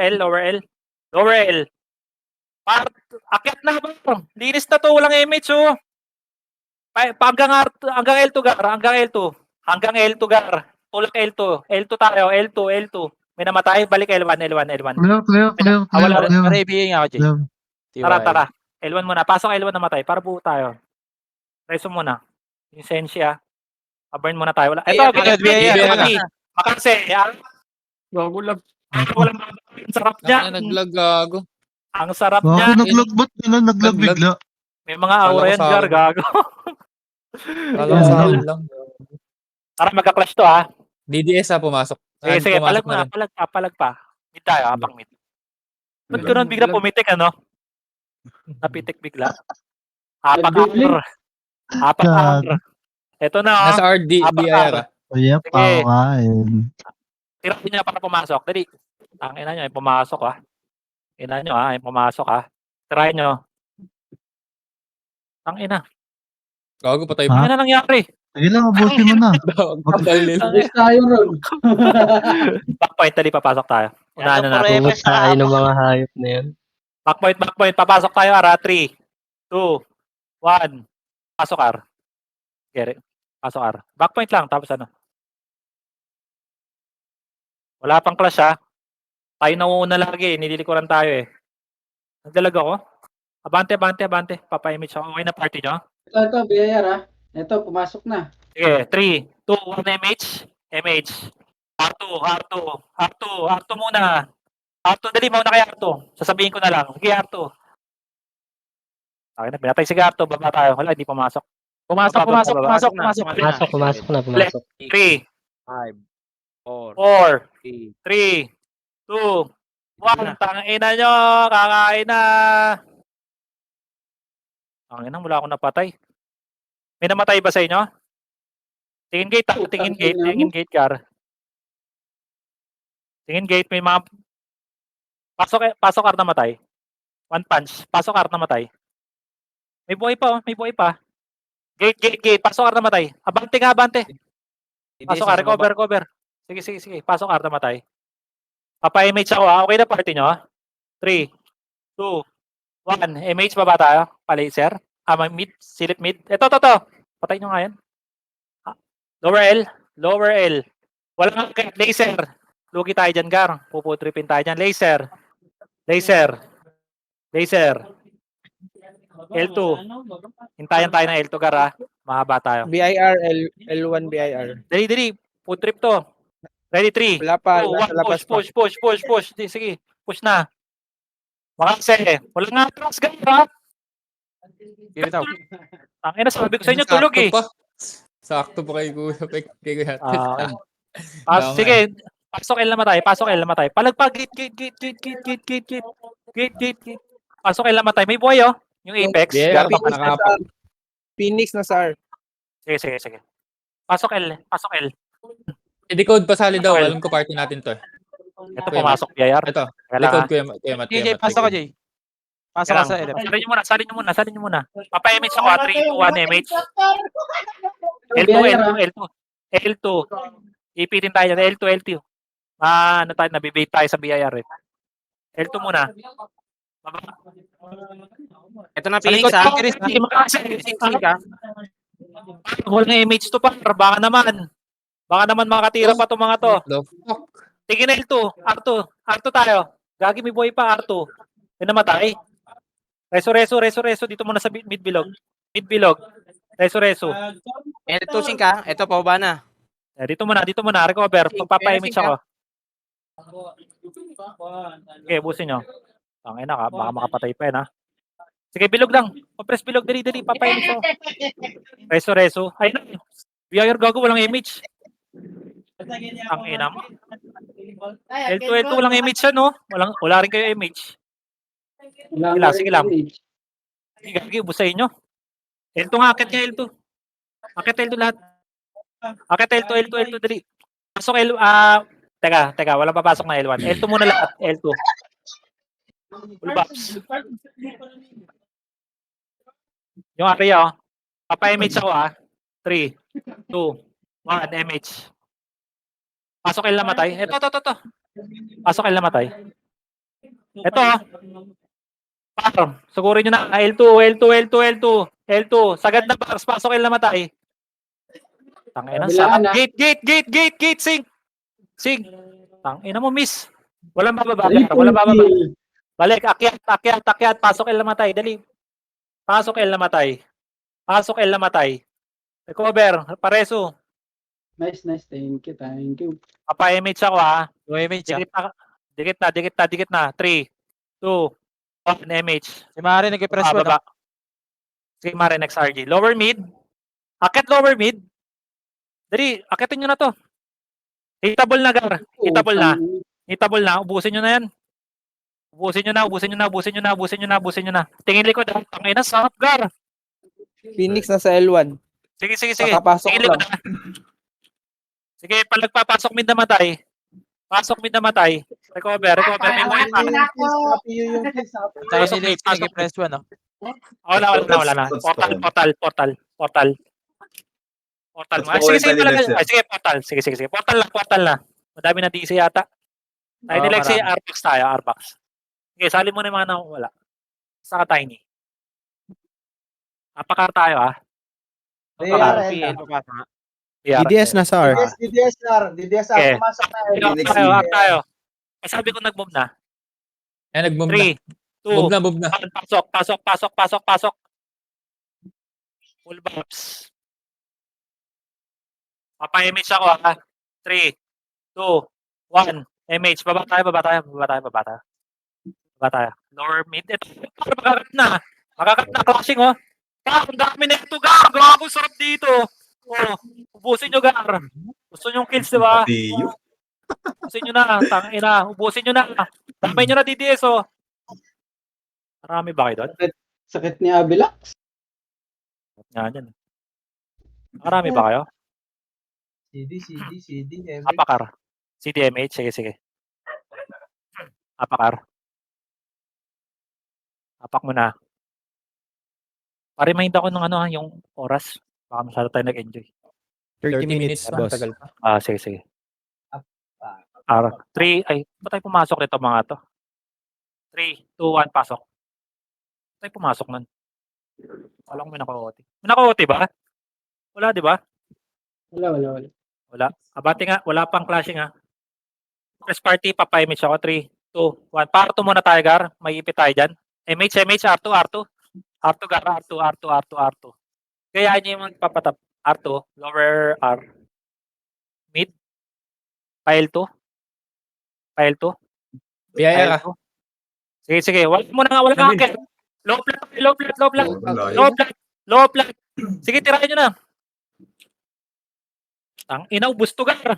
A: L. Akyat na ba? Linis na to, walang MH oh. Hanggang L2 Hanggang L2 gar. Tulak L2 tayo, L2. May namatay, balik L1.
E: Clear.
F: Para ibigay nga ako, Jay.
E: Clear.
A: Tara. L1 muna. Pasok L1 namatay para buo tayo. Reso muna. Insensya. Burn muna tayo. Ito,
F: Agad, BAR na.
A: Makase.
G: Gago lang.
A: Walang ang sarap niya.
H: Ano naglag gago.
A: Ang sarap
E: Gago,
A: niya.
E: naglag. Ba't ganun? Naglag
H: Naglag.
E: bigla.
A: May mga
H: Kala
A: aura
H: ko
A: yan,
H: sa
A: Gar.
H: akin.
A: Gago.
H: Kala ko sa akin lang.
A: Tara, magka-clash to ha.
H: DDS ah, pumasok.
A: Sige,
H: Pumasok
A: palag pa. Mid tayo, apang mid. Ba't ganun bigla pumitik, ano? Napitik bigla.
C: Nagbiblink.
A: Apak. Ito na, oh.
H: Nasa RD,
A: Apak.
H: BIR ah.
E: Kaya
A: Sige.
E: pakain.
A: Tirahin niya para pumasok. Dali. Ang ina nyo, ay pumasok ha. Ina nyo ha, ay pumasok ha. Tirahin nyo. Ang ina.
H: Gago, patay
E: Ha?
H: mo.
A: Ang ina nangyari.
E: Sige lang, abusin mo na.
H: Magkabalil.
C: Boost tayo ron.
A: Backpoint, dali, papasok tayo. Unahan na natin.
I: Puro tayo ng mga hayop na yan.
A: Backpoint. Papasok tayo, Ara. 3, 2, 1. Pasok, Ar. Gere. Pasok, Ar. Backpoint lang, tapos ano. Wala pang clash, ha. Tayo nauuna lagi, nililikuran tayo, eh. Nagdalag ako. Abante. Papa-image ako. Okay na party nyo?
C: Ito, BAR ah. Ito, pumasok na.
A: Sige, 3, 2, 1, MH. R2 muna. R2, dali, mauna kay R2. Sasabihin ko na lang. Sige, R2. Okay na, pinatay sige R2. Baba tayo. Wala, hindi pumasok.
F: Pumasok.
I: Pumasok na.
A: 3,
G: 5, 4,
A: 4,
G: 3.
A: 3, 2, 1. Tangina nyo. Kakain na. Tangina, wala akong napatay. May namatay ba sa inyo? Tingin gate, Gar. Tingin gate, may mga... Pasok R namatay. One punch. Pasok R namatay. May buhay pa. Gate. Pasok R namatay. Abante. Pasok R, recover. Sige. Pasok R namatay. Papa-image ako ha. Okay na party nyo ha. 3, 2, 1. MH baba tayo. Palaser. Mid. Silip mid. Ito. Patay nyo nga yan. Lower L. Walang laser. Lugi tayo dyan, Gar. Puputripin tayo dyan. Laser. L2. Hintayan tayo ng L2, Gar ha. Mahaba tayo.
G: BIR, L1 BIR.
A: Dali. Putrip to. Ready, 3.
G: Wala pa,
A: 2,
G: nasa
A: 1,
G: labas pa.
A: push. Sige, push na. Makakse. Wala nga atras, Gar ha.
F: Give it out.
A: Ang ina, sabi ko sa inyo, tulog eh.
H: Sakto pa kay Kuya. Kay Kuya.
A: Sige, pasok L namatay. Palagpag, gate. Pasok L namatay. May buhay oh. Yung Apex.
H: BIR,
A: Gabi.
H: baka nakaapak.
G: Phoenix na SAR.
A: Sige. Pasok L.
H: I-decode pasali daw.
A: Well.
H: Alam ko party natin to.
A: Ito pumasok, BIR.
H: Ito.
A: Kailangan.
H: Decode Kuya Mat.
F: Jay, pasok ka, Jay. Pasok ka sa LF.
A: Salin nyo muna. Papa-MH ako 3, 2, 1, MH. L2. Ipitin tayo dyan. L2. Nabibait tayo sa BIR eh. L2 muna. Baba.
G: Ito na Phoenix ha.
A: Walang MH to pa. Baka naman makatira pa itong mga to.
H: The fuck?
A: Tingin na L2. R2 tayo. Gagi may buhay pa R2. May namatay. Reso. Dito muna sa mid bilog. Mid bilog. Reso.
G: L2 sync ka. Ito, pababa na.
A: Dito muna. Recover. Pagpapa-image ako. Okay, busin nyo. Tangina ka. Baka makapatay pa yan, ha. Sige, bilog lang. Press bilog. Dali. Papa-image ako. Reso. Ay, na. BIR gago. Walang image. Tangina mo. L2 walang image yan, no? Wala rin kayo image. Sige lang. Sige, busayin nyo. L2 nga, akit nga L2. Akit L2 lahat. Akit L2, dali. Pasok teka, walang papasok na L1. L2 muna lahat, L2. Full box. Yung area, papa-image ako, 3, 2, 1, image. Pasok L na matay. Ito. Pasok L na matay. Ito, sugurin nyo na. L2. Sagad na box. Pasok L na matay. Tangina, sarap. Gate. Sing. Tangina mo, miss. Walang bababa. Balik, akyat. Pasok L na matay. Dali. Pasok L na matay. Recover. Pareso.
C: Nice. Thank you.
A: Papa-image ako,
F: No image,
A: Dikit na. 3, 2, 1, image.
F: Si Mari nag-press one.
A: Baba. Sige, Mare, next RG. Lower mid. Akit lower mid. Dali, akitin nyo na to. Hitable na, Gar. Hitable na. Ubusin nyo na yan. Ubusin nyo na. Tingin likod. Tangina, sarap, Gar.
G: Phoenix na sa L1.
A: Sige.
G: Kakapasok
A: Tingin likod. Sige, palagpapasok mid na matay. Recover. May mga pa.
F: Tayo si Lex nag-press one.
A: Wala na. Portal. Sige, portal. Sige. Portal na. Madami na DC yata. Tayo ni Lexi, Arpax. Okay, sali mo na yung mga wala. Saka Tiny. Apakar tayo, Apakar.
G: PL papasa.
D: DDS nasa R.
E: DDSR,
A: Okay.
E: pumasok na.
A: Up tayo. Sabi ko nag-move na.
H: Ayan, nag-move na.
A: 3, 2,
H: Move na.
A: pasok. Full box. Papa-image ako, 3, 2, 1. Image. Baba tayo. Lower mid. Ito. Makakat na. Clashing, Ang dami na ito, Gar. Gago, sarap dito. Ubusin nyo, Gar. Gusto nyo kills, di ba?
B: Tiyo.
A: Ubusin nyo na. Tangina. Ubusin nyo na. Damay nyo na DDS, Marami ba kayo doon?
C: Sakit ni Abilax.
A: Yan. Marami ba kayo?
E: CD.
A: Apakar. CDMH. Sige. Apakar. Apak mo na. Pa-remind ako ng yung oras. Baka masyado tayo nag-enjoy.
H: 30 minutes, boss.
A: Sige. 3, ba't tayo pumasok nito mga to? 3, 2, 1, pasok. Ba't tayo pumasok nun? Alam ko may naka-OT. May naka-OT ba? Wala, di ba?
C: Wala.
A: Abante nga, wala pang clashing, Press party, papa-image ako. 3, 2, 1. Parto muna tayo, Gar. May ipit tayo dyan. MH, R2. R2, Gar. R2. Kaya nyo yung magpapatap. R2, lower R. Mid. File 2.
H: Biyaya ka.
A: Sige. Wala kang akit. Low flat. Sige, tirahin nyo na. Inaubos to, Gar.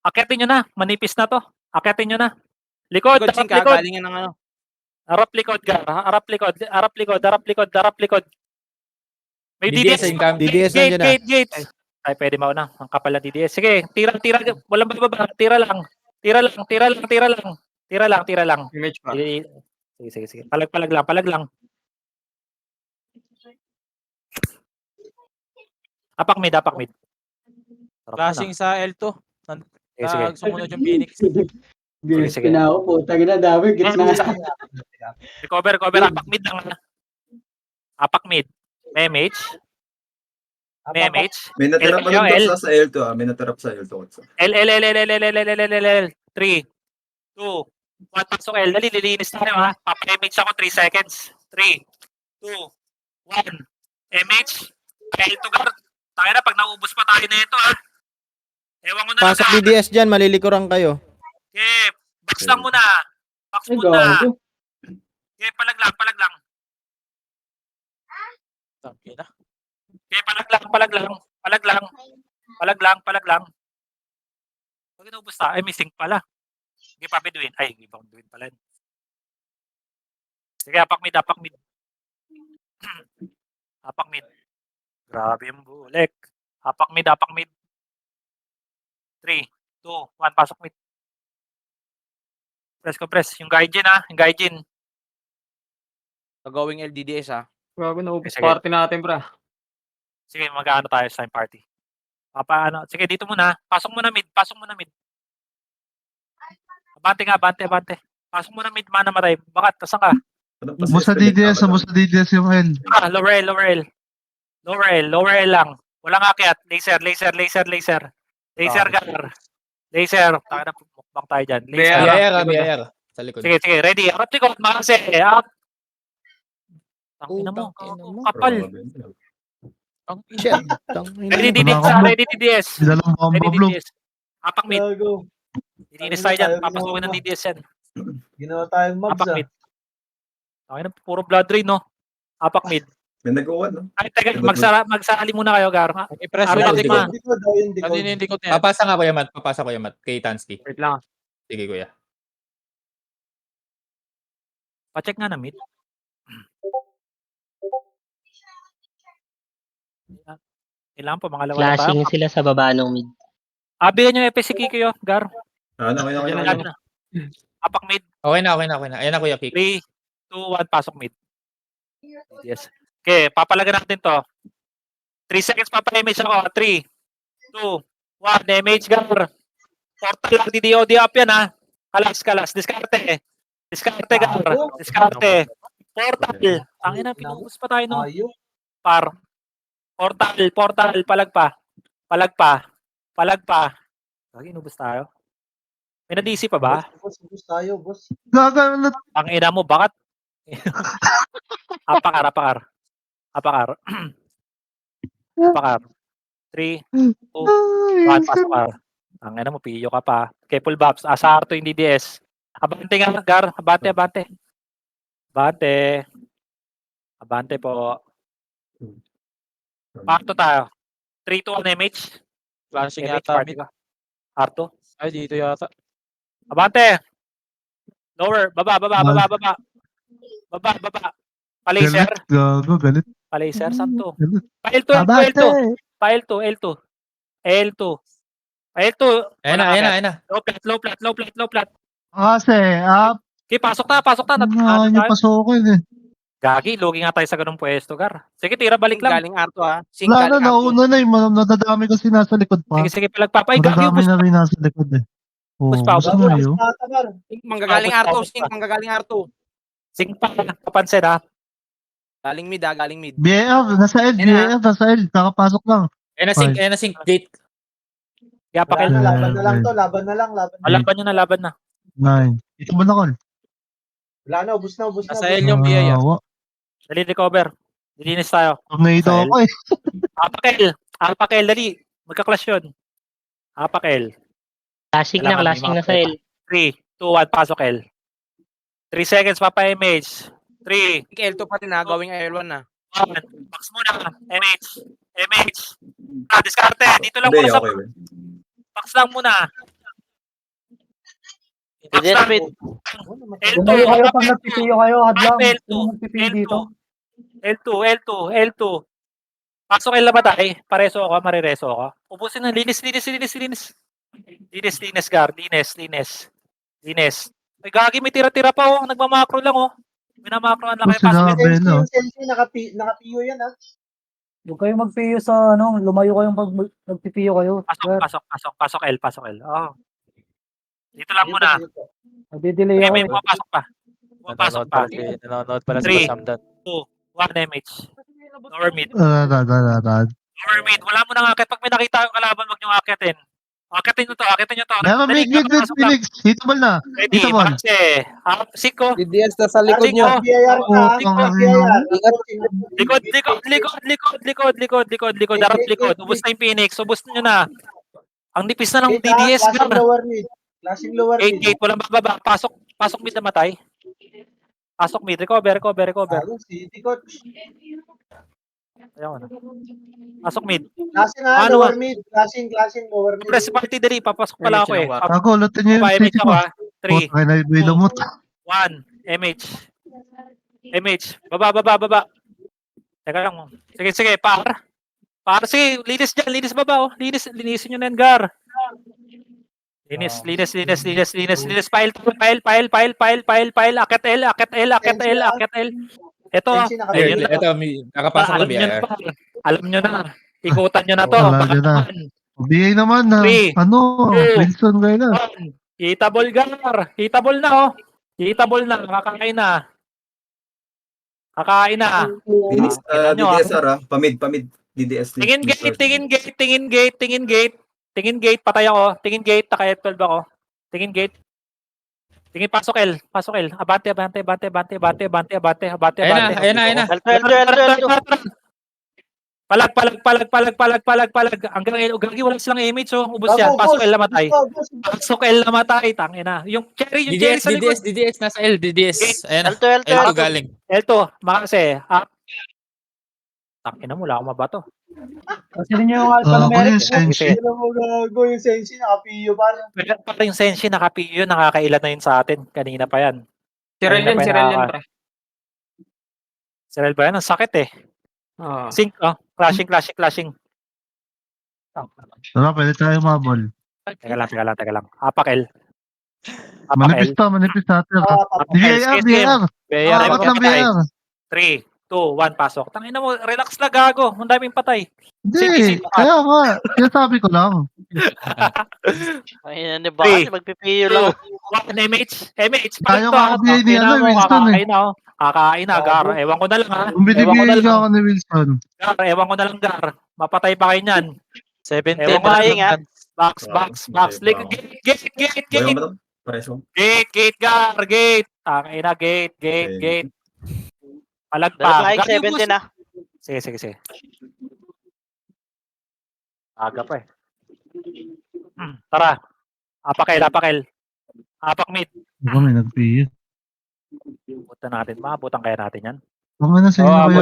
A: Akitin nyo na. Manipis na to. Akitin nyo na. Likod.
G: Good sync ka. Galingan ng
A: Harap likod, Gar. Harap likod. May
H: DDS
A: DDS.
H: income.
D: DDS nandiyan na.
A: Gate. Ay, pwede mauna. Ang kapal na DDS. Sige, tira. Walang bababa. Tira lang.
G: image pa.
A: Sige. Palag lang. Apak mid. Sarap na.
F: Flashing sa L2.
A: Sige.
F: Sumunod yung Phoenix.
A: Sige.
C: Pinako po. Tangina dami. Gitna.
A: Recover. Apak mid lang. Apak mid. May MH.
B: May natira pa
A: L.
B: doon sa L2, May natira pa sa L2.
A: L. 3, 2, 1, pasok L. Dali, lilinis tayo, Papa-image ako 3 seconds. 3, 2, 1. MH. L2 guard. Tayo na, pag naubos pa tayo na ito, ha. Ewan ko na lang.
D: Pasok DDS dyan, malilikuran kayo.
A: Okay, box lang muna. Box
C: Ay,
A: muna.
C: gago.
A: Okay, palag lang, palag lang.
F: Okay na.
A: Okay, palag lang, palag lang. Palag lang. Palag lang, palag lang. Pag inubos na, ay, missing pala. Sige, papiduin. Ay, ibang duin pala. Sige, apak mid, apak mid. Apak mid. Grabe yung bulek. Apak mid, apak mid. 3, 2, 1, pasok mid. Press ko, press. Yung Gaijin, ha. Yung Gaijin.
G: Going LDDS ha.
C: Grabe na
A: Sige.
C: party natin, bra.
A: Sige, mag-ano tayo sa time party. Ano. Sige, dito muna. Pasok muna mid. Pasok muna mid. Abante nga, abante, abante. Pasok muna mid, mana maray. Bakit? Tasan ka?
E: Ubus sa DDS, ubus sa DDS yung L.
A: Ah, lower L, lower L. Lower L, lower L lang. Walang akyat. Laser, laser, laser, laser. Laser, gar. Laser. Taka na, mukbang tayo dyan. Laser.
H: BIR. Sa likod.
A: Sige, sige. Ready. Harap likod. Makase. Up. Tangina mo.
D: Putang ina mo.
A: Kapal.
F: Ang
D: Shit. Tangina.
A: Ready DDS. Ready DDS.
E: Dalang bomba
A: Ready
E: blue.
A: DDS. Apak mid.
C: Gago.
A: Dininis tayo dyan. Papasukin ng DDS yan.
B: Ginawa tayong mobs
A: Apak mid. Tangina, puro blood drain, no? Apak mid.
B: May nag-uwan, no?
A: Ay, teka. Magsali muna kayo, Gar.
F: i-press mo
A: Ano,
F: yung
A: di
F: likod.
A: ba?
F: Kanina yung likod na yan.
H: Papasa nga Kuya Matt. Papasa Kuya Matt. Kay Tansky.
F: Wait lang.
H: Sige Kuya.
A: Pacheck nga na mid. Kailangan pa, mga lawa na tayo.
I: Flashing sila sa baba ng mid.
A: Bigyan yung FS si Kiko, Gar.
B: Ano,
A: Yan na. Apak mid.
H: Okay na. Ayan na Kuya Kik.
A: 3, 2, 1, pasok mid. Yes. Okay, papalagan natin to. 3 seconds papa-image ako. 3, 2, 1, image, Gar. Portal lang, DDOD up yan, ha. Kalas. Diskarte. Diskarte, Gar. Diskarte. Portal. Tangin na, pinubos pa tayo, no? Portal. Palag pa. Lagi, inubos tayo. May na-DC pa ba?
B: Boss tayo, boss.
E: Gaga,
A: Ang ina mo, bakit? Apakar. 3, 2, 1, pasok ka. Ang ina mo, piyo ka pa. Okay, full bops. Asa Arto yung DDS. Abante nga, Gar. Abante. Abante po. Pakto tayo. 3, 2, 1, MH.
F: Flashing
A: MH,
F: yata.
A: party ka. Arto.
F: Ay, dito yata.
A: Abante. Lower. Baba. Palaser.
E: galit.
A: Palaser. Saan to?
E: Galit.
A: Pa L2.
H: Ayan na.
A: Low plat.
E: Kasi,
A: Okay, pasok na.
E: ano nyo pasukin eh.
A: Gagi, logi nga tayo sa ganung pwesto, Gar. Sige, tira, balik lang.
G: Galing Arto ha.
E: Wala na, nauna na eh. Nadadami kasi nasa likod pa.
A: Sige, palagpapa. Ay, gagi,
E: Nadadami
A: ubus
E: na rin nasa likod eh.
A: Ubus pa.
E: Ubus na yun.
G: Manggagaling Arto. Manggagaling Arto.
A: Sing pa, papansin, ha.
G: Galing mid ha. Galing mid.
E: BAF, nasa L. Kakapasok lang.
H: Ayan na sync gate.
A: Kaya pakil.
E: Laban na lang to,
B: laban na.
A: Laban na.
E: 9. Ito ba na call?
B: Wala na, ubus na.
F: Nasa L yung BIR.
A: Dali, recover. Dilinis tayo.
E: Tornado
A: Nasa L.
E: ako eh.
A: Apakil, dali. Magka-clash yun. Apakil.
I: Flashing na sa L.
A: 3, 2, 1, pasok L. 3 seconds, papa-image. 3,
G: L2 pa rin ha. Going L1 na.
A: 1. Box muna. MH. Diskarte. Dito lang muna sa box lang muna. Box lang. L2.
C: Pag nagpipiyo kayo, hadlang.
A: L2. Pasok L na ba tayo? Pareso ako, marireso ako. Ubusin na. Linis. Linis, Gar. Linis. Ay, gagi, may tira-tira pa, oh. Nagmamakro lang, oh. Minamakroan lang kayo. Pasok L.
B: Nakapiyo yan, ha?
C: Huwag kayo magpiyo sa, lumayo kayong pag nagpipiyo kayo.
A: Pasok L. Oh. Dito lang muna.
C: Nagdidelay
A: Okay,
C: ako.
A: may pumapasok pa.
F: Nanonood pala sa
A: 3,
F: Samdan.
A: 1 MH. Lower mid.
E: Dadad.
A: Lower mid. Wala mo nang akit. Pag may nakita yung kalaban, wag niyong akitin. Akitin nyo to, akitin nyo to.
E: Meron
A: Dali,
E: mid,
A: pasok lang.
E: Phoenix. Hitable na.
A: Ready,
E: Hitable.
A: base. Siko.
G: DDS na sa likod nyo.
B: BIR ka.
E: Putang
B: BIR.
A: Likod, likod. Darap likod. Ubus na yung Phoenix. Ubus nyo na. Ang nipis na ng DDS.
B: Flashing lower mid. Flashing lower mid.
A: Gate, walang bababa. Pasok mid na matay. Pasok mid. Recover.
B: City coach.
A: Ayaw na. Pasok mid.
B: Flashing ha,
A: Ano,
B: lower mid. Flashing lower mid.
A: Press party dali. Papasok pala ako eh.
E: Ako, lutin niyo yung
A: Pa
E: city
A: MH
E: ko.
A: ako ha. 3,
E: Putang ina, may lumot.
A: 1, MH. Baba. Teka lang. Sige, par. Sige, linis baba oh. Linisin nyo na yan, Gar. Linis. Pile. Akit L. Ito.
B: Sensi naka-
A: Ayun na.
H: Ito, nakapasok lang BIR.
A: Alam nyo na. Ikutan nyo na to.
E: Wala nyo na. BA naman na.
A: Three,
E: Ano?
A: two,
E: Wilson Gayla.
A: Hitable, Gar. Hitable na oh. Kakain na.
B: DDS,
A: Tingnan nyo,
B: DDSR ha. Pamid. DDS.
A: Tingin gate, patay ako. Tingin gate, naka F12 ako. Tingin gate. Tingin pasok L. Abante.
H: Ayun na.
A: Palag. Hanggang L. Gagi, wala silang image oh. Ubus yan. Pasok L na matay. Tangina. Yung cherry sa likod.
H: DDS, nasa L, DDS. Ayan na.
I: L2.
H: L2 galing.
A: L2, makase. Tangina mo, wala akong mabato.
C: Kasi rin yung alphanumeric.
E: Yung Senshi.
B: Yung Sensi naka-PU parang.
A: Pero yung Senshi, naka-PU, nakakailan na yun sa atin. Kanina pa yan.
F: Sirel yan, pre.
A: Sirel ba yan? Ang sakit eh. Sync, clashing.
E: Tara, pwede tayo mabol.
A: Teka lang. Apak L.
E: Manipis natin.
A: Sige.
E: BIR. Apat lang BIR.
A: 3, 2, 1, pasok. Tangina mo, relax na gago. Ang daming patay.
E: Hindi. Kaya nga. Sinasabi ko lang.
I: Ayun, di ba?
A: Three,
I: Kasi magpipiyo lang.
A: 1, MH.
E: Tayo kakabigay ni Wilson eh.
A: Kakain na, Gar. Ewan ko na lang ha.
E: Kung binibigay niyo ako ni Wilson.
A: Gar, ewan ko na lang, Gar. Mapatay pa kayo niyan.
F: 70.
A: Ewan ko na
I: Babae
A: lang.
I: nga.
A: Box. Gate.
B: Preso.
A: Gate, Gar. Gate. Tangina, gate. Palagpag.
I: Dalawa 70 na.
A: Sige. Aga pa eh. Tara. Apak Apak mid.
E: Ako may nagpiyo.
A: Maabutan kaya natin yan.
E: Mga na sa inyo kayo.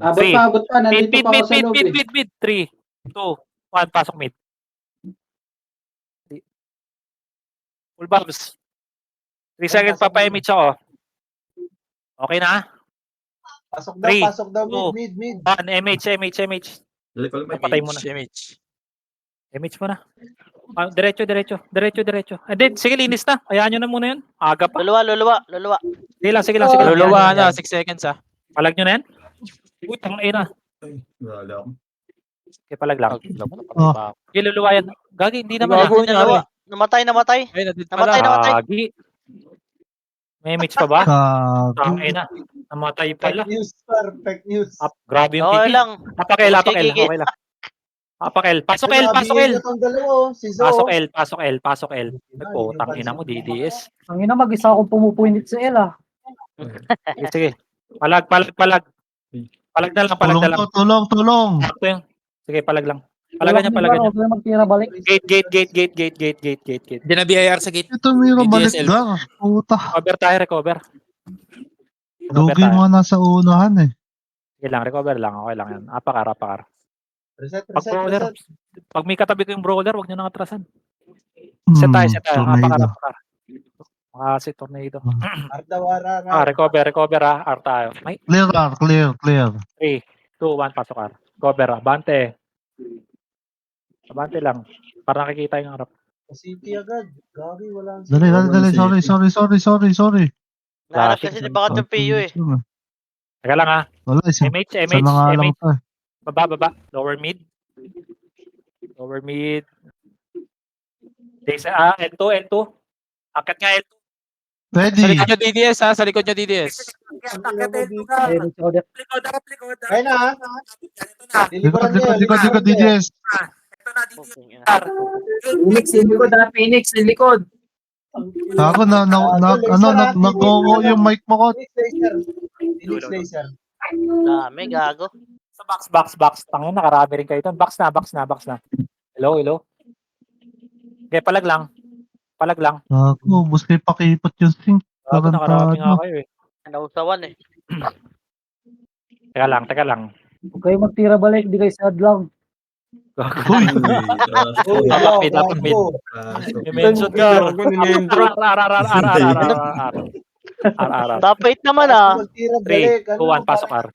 B: Abot pa. Nandito pa ako sa loob eh.
A: Mid. 3, 2, 1, pasok mid. Full bobs. 3 seconds pa pa-image ako. Okay na?
B: Pasok
A: Three,
B: daw.
A: two,
B: Mid.
A: 1, MH. Papatay mo na. MH mo na. Diretso. And then, sige, linis na. Hayaan nyo na muna yun. Aga pa.
I: Luluwa.
A: Sige lang.
F: Luluwa na, 6 seconds ha.
A: Palag nyo na yan. Uy, tangina.
B: Wala ako.
A: Okay, palag lang.
E: Oh.
A: Okay, luluwa yan. Gagi, hindi naman.
F: Gago niya.
I: Dalawa. Namatay.
F: Ay, nadit
I: Namatay.
F: pala.
A: Gagi. May image pa ba?
E: Gago.
A: Tangina. Namatay pala.
B: Perfect news.
A: Grabe yung
I: Okay
A: tiki.
I: lang.
A: Apakel.
I: Kikikit.
A: Okay lang. Apakel. Pasok L.
B: Itong dalawa, si Zo.
A: Pasok L. Oh, tangina mo, DDS.
C: Ang ina, mag-isa akong pumupunit sa L ah.
A: Sige. Palag. Palag na lang.
E: Tulong.
A: Sakto yun. Sige, palag lang. Palagan niya.
C: Huwag na magtira balik.
A: Gate.
H: Hindi na BIR sa gate.
E: Ito mayroon balik
H: DDSL.
E: ga. Puta.
A: Recover.
E: Lugi mga nasa unahan eh.
A: Sige lang, recover lang. Okay lang yan. Apakar.
B: Reset.
A: Pag may katabi ko yung brawler, huwag nyo nang atrasan. Set tayo.
E: Tornado.
A: Apakar. Makasi tornado.
B: Ardawara.
A: Recover ha. R tayo. May
E: Clear.
A: 3, 2, 1, pasok R. Cover. Abante lang. Para nakikita yung harap.
B: City agad. Gagi, wala.
E: Dali. Sorry.
I: Nahanap kasi di ba ka yung PU eh.
A: Teka lang ha.
E: Wala, isa
A: MH.
E: na nga lang pa.
A: Baba. Lower mid. L2. Akit nga L2.
E: Ready.
F: Sa likod nyo DDS ha, sa likod nyo DDS.
C: Ayun,
B: Ayun na ha.
E: Likod, DDS.
A: Ito na, DDS.
I: Putang ina.
C: Phoenix, yung likod ha. Phoenix, yung likod.
E: Gago nag-go yung mic mo ko.
I: Dami, gago.
A: Sa box. Tangin, nakarami rin kayo doon. Box na. Hello. Okay, palag lang.
E: Gago, bus kayo pakipot yung sync.
A: Gago, nakarami nga kayo eh.
I: Nausawan eh.
A: Teka lang.
C: Huwag kayo magtira balik, di kayo sad lang.
E: Uy,
A: Dapat mid. I-mention ka.
I: Top 8 naman ah.
A: 3, 2, 1, pasok R.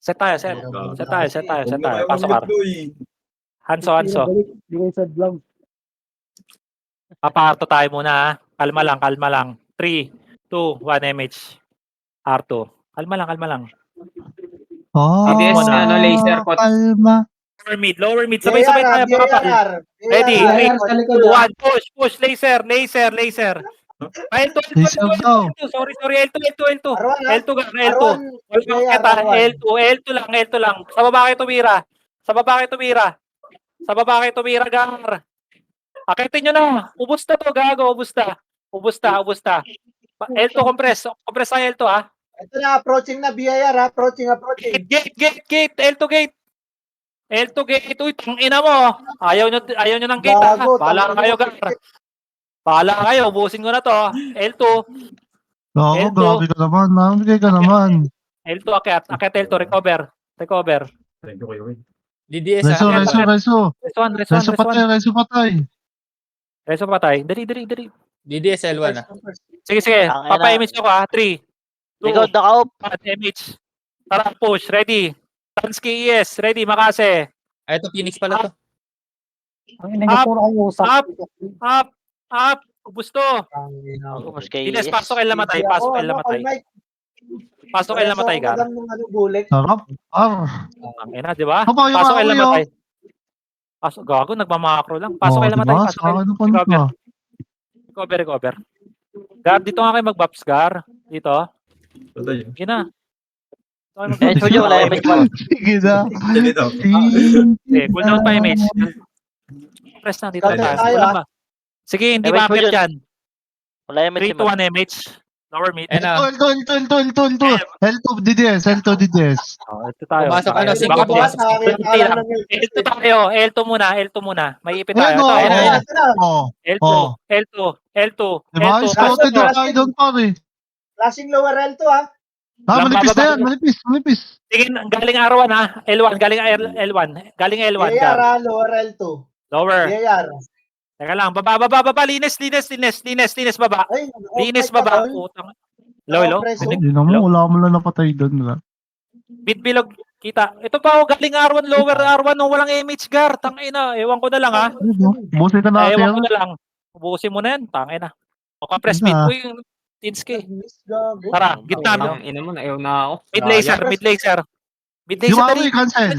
A: Set tayo. Pasok R. Hanso.
C: Di kayo sad lang.
A: Papaharto tayo muna ha. Kalma lang. 3, 2, 1 MH. R2. Kalma lang.
G: DDS na ano, laser cut.
E: Kalma.
A: Lower mid. Sabay tayo papal. Ready? 3, 2, 1. Push. Laser. L2. Sorry. L2. L2 lang. Sa baba kayo tumira. Gar. Akitin nyo na. Ubus na to, gago. Ubus na. L2 compress ang L2 ha.
J: Ito na, approaching na BIR ha. Approaching.
A: Gate. L2 gate. Uy, tangina mo. Ayaw nyo ng gate ha.
J: Gago,
A: Bahala kayo, Gar. Ubusin ko na to. L2.
E: Gago, grabe ka naman. Namigay ka naman.
A: L2 akyat L2. Recover.
B: Thank you kayo.
H: DDS
E: Reso.
A: Reso
E: patay.
A: Reso patay. Dali.
H: DDS L1
A: Sige.
I: Tangina.
A: Papa-image ako ha. 3, 2,
I: Ikaw, naka-off.
A: 1, image. Tara, push. Ready. Tansky ES. Ready, Makase.
H: Ito Phoenix pala to.
C: Ang ina niyo, puro kayo usap.
A: Up. Ubus to.
I: Mas kay
A: Ines, pasok kayo namatay. Pasok kayo namatay, Gar.
E: Sarap.
A: Ang ina, di ba?
E: Papa, yung
A: Pasok kayo
E: ako
A: namatay. Pasok, gago, nagmamakro lang. Pasok kayo namatay. Pasok kayo.
E: Ano pa?
A: Recover. Gar, dito nga kayo mag-buffs, Gar. Dito.
B: Patay.
A: Sige na.
I: Chujo, wala yung image.
E: Sige na.
B: Dito.
A: Okay, cooldown pa image. Press na dito
J: Counter
A: tayo.
J: tayo,
A: Wala ba? Sige, hindi
I: Image
A: ba
I: mo
A: appear
I: dyan.
A: dyan?
I: Wala yung image.
A: 3 to 1 image. Lower mid.
H: Ayun na.
E: L2 DDS.
A: Oh, ito tayo.
H: Pumasok ka na,
A: Sige,
H: sige,
A: bago
H: bukas.
A: yan. L2 tayo. L2 muna. May ipit tayo.
E: Ayan,
A: Ito,
E: oh.
A: L2.
E: Diba? Scouted yung tayo doon pare.
J: Flashing lower L2 ha.
E: Manipis na yan. Manipis.
A: Sige, galing R1 ha. L1. Galing L1.
J: BIR ha, lower L2.
A: Lower.
J: BIR.
A: Teka lang. Baba. Linis, baba.
J: Ay,
A: Linis,
J: off-mic
A: baba.
J: ka, tol.
A: Putang. Hello.
E: Hindi naman, wala mo lang napatay doon.
A: Bitbilog. Kita. Ito pa, galing R1, lower R1. Walang image, Gar. Tangina. Ewan ko na lang ha.
E: Busin ka natin.
A: Ewan ko na lang. Ubusin mo na yan. Tangina. O compress mid. Uy, yung Tinski.
J: Gago.
A: Tara, gitna.
G: Ang ina mo, ayaw na ako.
A: Mid laser.
E: Yung
A: Dali.
E: cancel.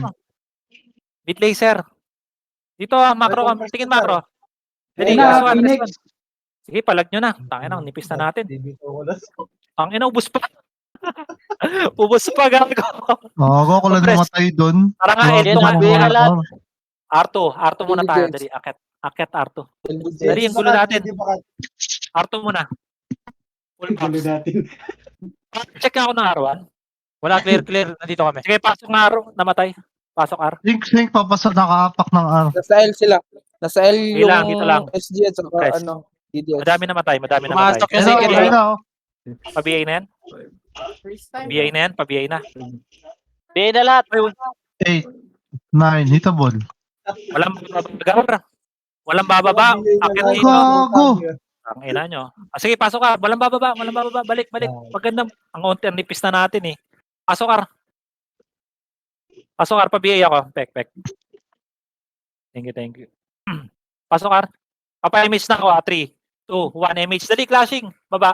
A: Mid laser. Dito, macro. Tingin macro. Dali,
C: Ayun na,
A: last one.
C: Phoenix.
A: Sige, palag nyo na. Tangina, nipis na natin. Tangina, ubus pa. Gago.
E: Gago, ko lang
A: Compress.
E: namatay doon.
A: Tara nga,
I: Hindi,
A: L2 nga.
I: nabigyan na lahat.
A: R2 muna tayo. Dali, akit R2. Dali, yung gulo natin. R2 muna. Full box. Check ako ng R1. Wala, clear. Nandito kami. Sige, pasok ng R. Namatay. Pasok R.
E: Think, papasok nakaapak ng R.
F: Nasa L sila. Nasa L
A: Dito
F: yung
A: lang, dito lang.
F: SG at saka
A: Press.
F: DDS.
A: Madami namatay.
F: Pumasok yung
E: Ayun
F: second
E: na,
F: line.
A: Pa-BA na yan? BA na.
I: Bigay na lahat.
E: 8, 9, hitable.
A: Walang bababa. Akit dito.
E: Gago.
A: Ang ina nyo. Sige, pasok ka. Walang bababa. Balik. Maganda. Ang unti, ang nipis na natin eh. Pasok ka. Pa-BA ako. Pek. Thank you. Pasok ka. Papa-image na ako. 3, 2, 1 image. Dali, clashing. Baba.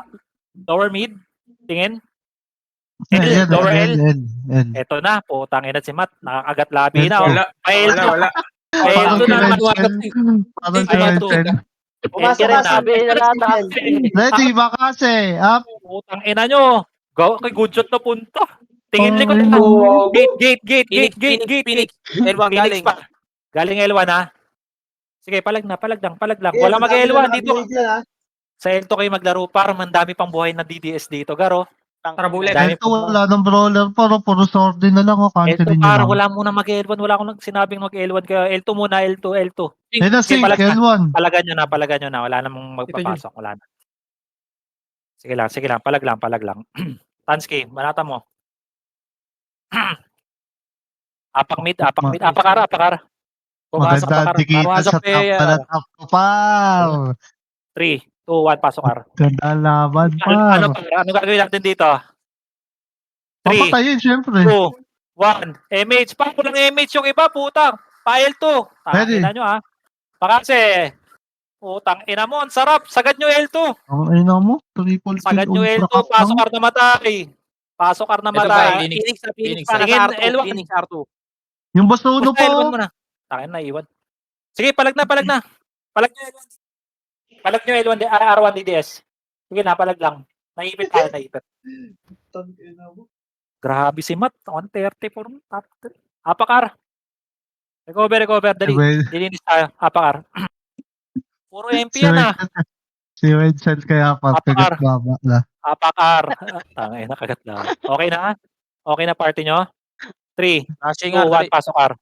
A: Lower mid. Tingin. Lower L. Eto na. Putang ina si Matt. Nakakagat labi na.
G: Wala.
A: Wala.
E: Parang
A: L2 na naman.
E: Kinechen.
J: Pumasok
I: Rin,
J: ka sa
I: sabi na lahat ha.
E: Ready, bakase. Up.
A: Putang ina nyo. Kay good shot na punta. Tingin likod na.
E: Oh,
A: Gate.
G: Phoenix. L1
A: Phoenix
G: galing.
A: pa. Galing L1 ha. Sige, palag lang.
J: Okay,
A: Wala mag-L1 dito.
J: naka-build yan, ha?
A: Sa L2 kayo maglaro para mandami pang buhay na DDS dito, Garo.
I: Tara,
G: bullet.
A: Dami
E: Ito wala ng brawler pero puro sword din na lang o
A: L2
E: cancelin nyo
A: par,
E: lang.
A: wala muna mag-L1. Wala akong sinabing mag-L1 kaya L2 muna, L2.
E: Eh na
A: Sige,
E: sync,
A: palag na.
E: L1.
A: Palagan nyo na. Wala namang magpapasok. Wala na. Sige lang. Palag lang. Tansky, banata mo. Apak mid. Apakar. Pumasok,
E: Maganda,
A: apakar.
E: dikita
F: Pumasok
E: sa top
F: player.
E: pala top ko, par.
A: 3, 2, 1, pasok ar.
E: Ganda laban,
A: Ano
E: par.
A: par? Ano gagawin natin dito? 3,
E: Papatayin, syempre.
A: 2, 1. MH. Pa, walang MH yung iba, putang. Pile 2.
E: Pwede.
A: Tangina nyo ha. Pakase. Putang ina mo, ang sarap. Sagad nyo L2.
E: Ang ina mo, triple
A: Sagad
E: kill
A: nyo
E: ultra
A: L2.
E: cut
A: Pasok
E: lang.
A: ar na matay. Pasok ar na
H: Ito ba,
A: matay.
H: Phoenix?
F: Phoenix
H: Phoenix.
F: para
A: Sige,
F: sa R2.
A: L1.
F: Phoenix R2.
E: Yung basta uno
A: Basta L1
E: po.
A: muna. Takin na, iwan. Sige, palag na. Palag nyo L1. Palag nyo L1, R1 DDS. Sige na, palag lang. Naipit.
J: Tangina mo.
A: Grabe si Matt. 130 for top 3. Apakar. Recover. Dali. Dilinis tayo. Apakar. Puro MP yan ah.
E: Si Wenzel kaya pa,
A: Apakar.
E: kagat baba na.
A: Apakar. Tangay na, kagat na. Okay na? Okay na party nyo? 3,
F: Flashing
A: 2,
F: R.
A: 1, pasok R.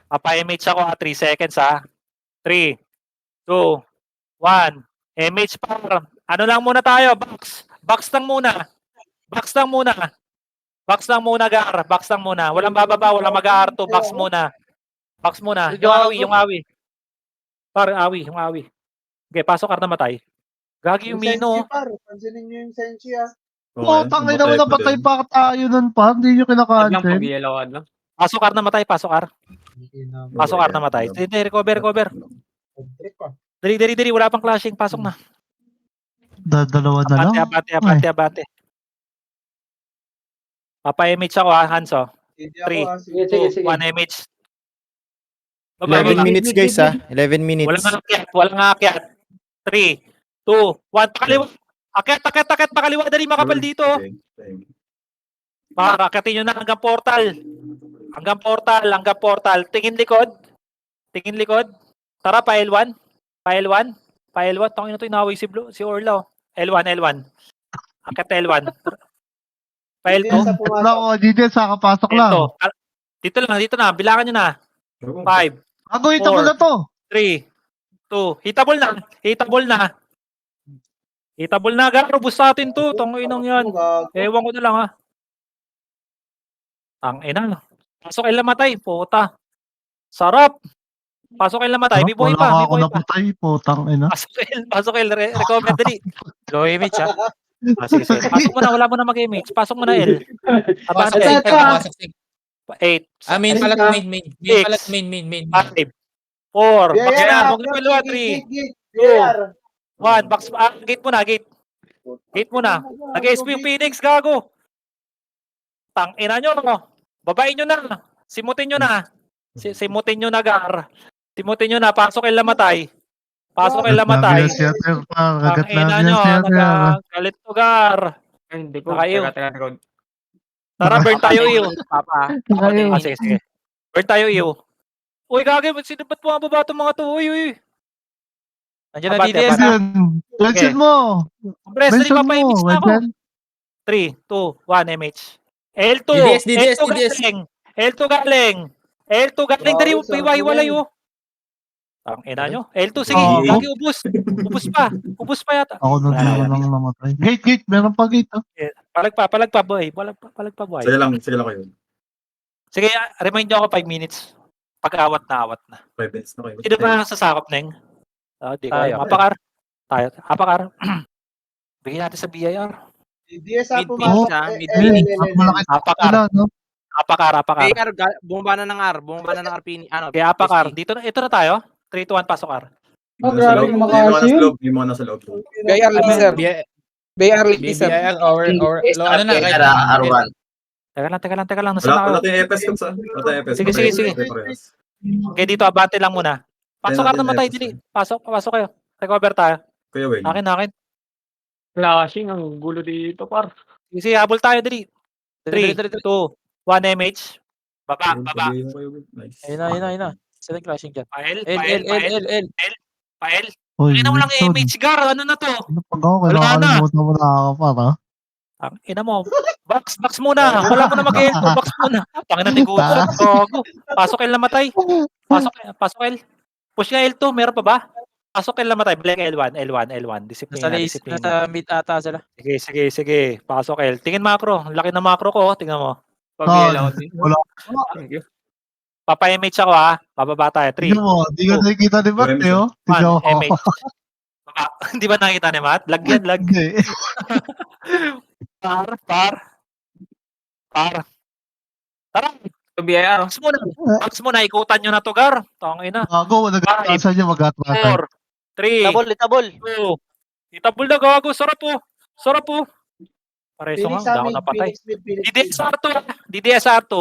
A: Papa-MH ako 3 seconds ha. 3, 2, 1. MH par. Ano lang muna tayo? Box lang muna. Box lang muna, Gar. Box lang muna. Walang bababa, walang mag-R2. Box muna. Yung awi. Par, yung awi. Okay, pasok R na matay. Gagi yung Mino.
J: Senshi, par. Pansinin nyo yung Senshi, ha?
E: Oh, tangay na napatay pa tayo nun pa. Hindi nyo kinakancel.
G: Yellowan lang.
A: Pasok R na matay, pasok R. Pasok R na matay. Hindi, recover.
J: Trip, pa.
A: Dali. Wala pang clashing. Pasok na.
E: Dalawa na lang.
A: Abate. Papa-MH ako ha, Hanso.
J: Hindi
A: 3,
J: ako, ha? Sige.
A: 2, 1 MH.
D: 11 minutes guys ha. 11 minutes.
A: Walang akyat. 3, 2, 1. Pakaliwa. Akyat. Pakaliwa. Dali makapal dito. Makakakyatin nyo na hanggang portal. Tingin likod. Tara, pa L1. Tangin na ito, inaway si Orlo. L1. Akyat L1. Pa L2.
J: Hindi sa
E: Wala ko, DDS, kakapasok lang.
A: Dito na. Bilangan nyo na. 5,
E: Ako, hitable na to.
A: 3, 2. Hitable na. Garo, bus natin to. Tanginang yan. Ewan ko na lang ha. Tangina. Pasok L na matay. Puta. Sarap. Pasok L na matay. May buhay pa.
E: Wala ako napatay po, tangina.
A: Pasok L. Recover dali.
F: Low image ha.
A: Sige. Pasok mo na. Wala mo na mag-image. Pasok mo na L.
H: Pasok
A: Abante.
H: sync.
A: 8.
H: Main pala to, main. Main
A: Six.
H: pala to, main.
A: 5. 4. Box na. Huwag na pala. 3.
J: BR.
A: 1. Box. Gate mo na. Nag-SP yung Phoenix. Gago. Tangina nyo. Babain nyo na. Simutin nyo na. Simutin nyo na, Gar. Simutin nyo na. Pasok L na matay.
E: Gabi na siya, sir, pa. Kagat
A: Tangina
E: labi na
A: nyo.
E: siya, sir.
A: Nagagalit to, Gar.
G: Hindi ko.
A: Nakayo.
G: Teka.
A: Tara, burn tayo, iyo.
F: Papa.
E: Kayo.
A: Sige. Burn tayo, iyo. Uy, gagi. Sino ba't bumababa itong mga to? Uy.
F: Nandiyan na
A: Abante,
F: DDS
E: Ano
F: ha.
E: yun? Wenzel mo.
A: Press, dali
E: Mention
A: mapa-image
E: mo,
A: na ako.
E: Wenzel.
A: 3, 2, 1, MH. L2.
H: DDS.
A: L2 galing. Dali,
J: Wow, sarap
A: iwa-iwalay
J: yan.
A: oh. Ang ina nyo. L2, sige.
E: Oo.
A: Gagi, ubus pa yata.
E: Ako na
A: Wala.
E: lang namatay. Gate. Meron pa gate. Oh.
A: Palag pa, boy. Palag pa, boy.
B: Sige lang kayo.
A: Sige, remind nyo ako 5 minutes. Pag-awat na.
B: 5 minutes na kayo.
A: Sino ba sasakop, Neng? Di ko
F: Tayo.
A: alam. Apakar. Bigyan natin sa BIR.
J: DDS, ha?
G: Mid
J: Pumasok.
G: siya,
J: Eh,
G: mid
J: eh,
G: Phoenix.
J: eh, eh, eh.
E: Malaki
A: Apakar.
E: sila, no?
A: Apakar.
G: Bumaba na ng R. Pini. Ano?
A: Kaya Apakar.
G: SG.
A: Ito na tayo. 3, 2, 1, pasok R.
B: Grabe yung makasyon. Yung mga nasa loob.
J: BR laser. BR
H: BBIL or ano na, kahit
I: R1.
A: Teka lang. Nasaan
B: Wala
A: ako?
B: tayong FS ko sa. Wala tayong FS.
A: Sige. Okay, dito, abante lang muna. Pasok R na matay, dili. Pasok kayo. Recover tayo.
B: Kuya Will.
A: Akin.
G: Flashing. Ang gulo dito, par.
A: Sige, habol tayo, dili. 3, 2, 1 MH. Baba.
B: Nice.
F: Ayun na. Saan clashing dyan?
A: Pael,
F: L,
A: pael,
F: L, L,
A: pael,
F: L, L.
A: pael.
E: Uy,
A: Ina mo lang
E: Wilson.
A: image, Gar. Ano na to?
E: Ano pag ako,
A: Wala na.
E: kinakalimutan mo na ako para.
A: Ang ina mo. Box muna. Wala mo na mag-L2. Box muna. Tangin na ni Gutson. Gogo. Pasok L na matay. Pasok L. Push nga L2. Meron pa ba? Pasok L na matay. Balik L1.
F: Nasa
A: Disiplina.
F: lace, nasa mid ata sila.
A: Sige. Pasok L. Tingin macro. Ang laki ng macro ko. Tingnan mo.
E: Pag-iel ako
G: din.
E: Wala.
G: Thank you.
A: Papa-MH ako ha. Bababa tayo. 3,
E: Tingnan mo, di ko
A: two,
E: nakikita ni Matt,
B: Remy,
E: eh, oh. Tingnan mo.
A: 1, MH. Baba. Hindi ba nakita ni Matt? Lag yan, lag.
E: Hindi.
A: Par. Tara.
G: BIR.
A: Box muna. Ikutan nyo na to, Gar. Tangina.
E: Gago, nag-aasa niya mag-atratan.
A: 4, 3,
I: Tabol.
A: 2. Itabol na gago. Sarap po. Pareso
J: Phoenix
A: nga.
J: sa
A: Hindi ako
J: amin,
A: napatay.
J: Phoenix mid, Phoenix mid.
A: DDSR2.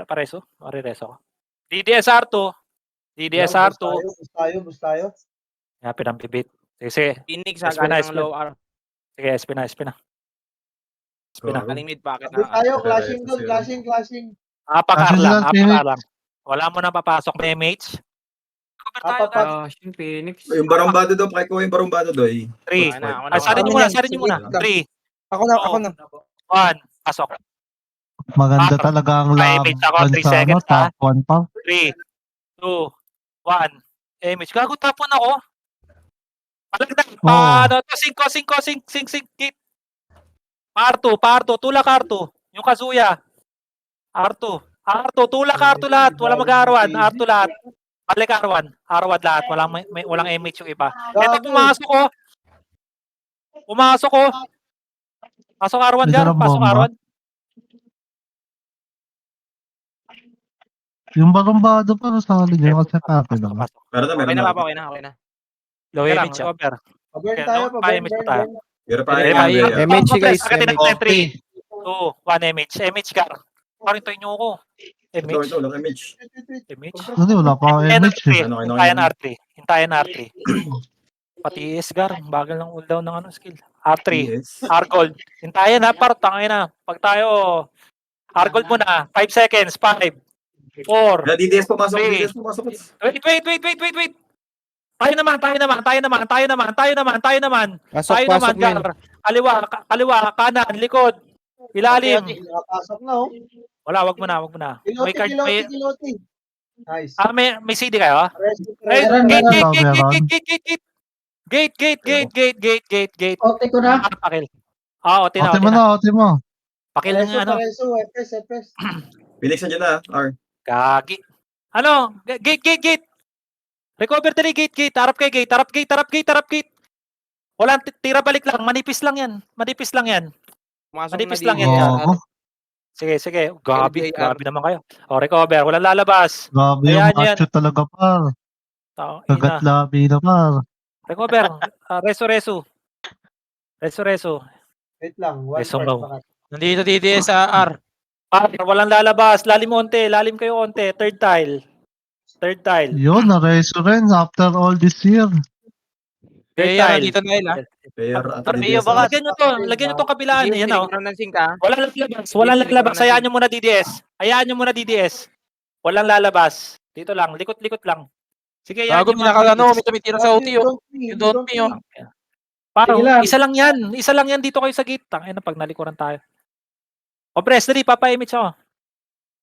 A: Pareso? Marireso ko. DDSR2.
J: Bus tayo.
A: Kaya pinampibit. Sige.
G: Phoenix
A: SP
G: galing
A: na,
G: ng low R.
A: Sige, SP na.
G: Galing mid packet
J: Bus tayo,
G: na.
J: clashing doon, clashing.
A: Apakar
E: Kasi
A: lang.
E: sila, Phoenix.
A: Wala mo na papasok na MH. Cover tayo,
J: Apat.
A: Gar.
G: Phoenix.
B: Yung barumbado daw, pakikuha yung barumbado daw.
A: 3.
G: Ako na.
A: Sarin nyo muna. 3,
J: Ako na.
A: 1. Pasok.
E: Maganda
A: Ah,
E: talaga ang
A: pa-image ako,
E: laban
A: 3
E: sa ano,
A: seconds, ha?
E: top 1 pa.
A: 3, 2, 1. MH. Gago tapon ako. Palagdag. Sing. Gate. Parto. Tulak Arto. Yung Kazuya. Arto. Tulak Arto lahat. Wala mag-R1. Arto lahat. Balik R1 lahat. Walang MH yung iba. Ito, pumasok ko. Pasok R1, Gar.
E: May dalang
A: Pasok
E: bomba.
A: R1.
E: Yung barumbado pa sa halin niya kasi natin naman.
A: Pasok.
B: Meron
G: Okay
B: na.
G: na, Papa. Okay na.
F: Low
A: Kaya lang,
F: image siya.
A: over.
J: Paburn
A: Okay,
J: tayo,
A: no? Kaya image pa tayo.
B: Pero pa
A: Pwede
B: yung
A: tayo.
B: BIR.
D: MH guys,
A: Agatin
D: MH.
A: natin 3, 2, 1 MH. MH, Gar. Parintoy nyo ako. MH.
B: Ito, lang image.
A: MH.
E: Hindi, wala pa ako MH eh.
A: Hintayan R3. Pati Gar, bagal ng cooldown ng skill. R3,
B: Yes.
A: R-Gold. Hintayan ha, tangin na. Pag tayo, R-Gold muna, 5 seconds, 5, 4,
B: Kaya DDS pumasok.
A: Three. Wait. Tayo naman.
D: Pasok, men.
A: Gar. Kaliwa, kanan, likod, ilalim.
J: Nakapasok na, oh.
A: Wala, wag mo na. May card,
J: Kiloti. Nice.
A: may CD kayo? Ay,
J: Meron.
A: Gate.
J: Ote ko na.
A: Pakil. Ote
E: Ote mo
A: na.
E: na, ote mo.
A: Pakil ng ano.
J: FS.
B: Phoenix nandiyan na. R.
A: Gagi. Ano? Gate. Recover 3, gate. Harap gate. Walang tira balik lang. Manipis lang yan. Manipis lang yan dyan.
E: Gago.
A: Sige. Gabi naman kayo. Recover. Walang lalabas.
E: Grabe
A: Ayan,
E: yung macho talaga par. Kagat
A: Ina.
E: labi na par.
A: Recover. Reso.
J: Wait lang. One
A: Reso
J: part
A: daw.
J: pa.
F: Nandito DDSR.
A: Walang lalabas. Lalim kayo onte. Third tile.
E: Yun, na-reso rin after all this year.
A: Third
F: Kaya
A: tile.
F: nandito na yun,
B: BIR at
I: Armeo
B: DDS.
I: baka.
A: Lagyan nyo tong kabilaan. Yan o.
G: ng sync ka.
A: Walang lalabas. Hayaan nyo muna DDS. Walang lalabas. Dito lang. Likot lang. Sige, yan.
F: Bago may tumitira sa OT, oh. Yung don't me, oh.
A: Parang,
J: Sige lang.
A: isa lang yan dito kayo sa gate. Tangina, pag nalikuran tayo. O, Pres, dali, papa-image ako.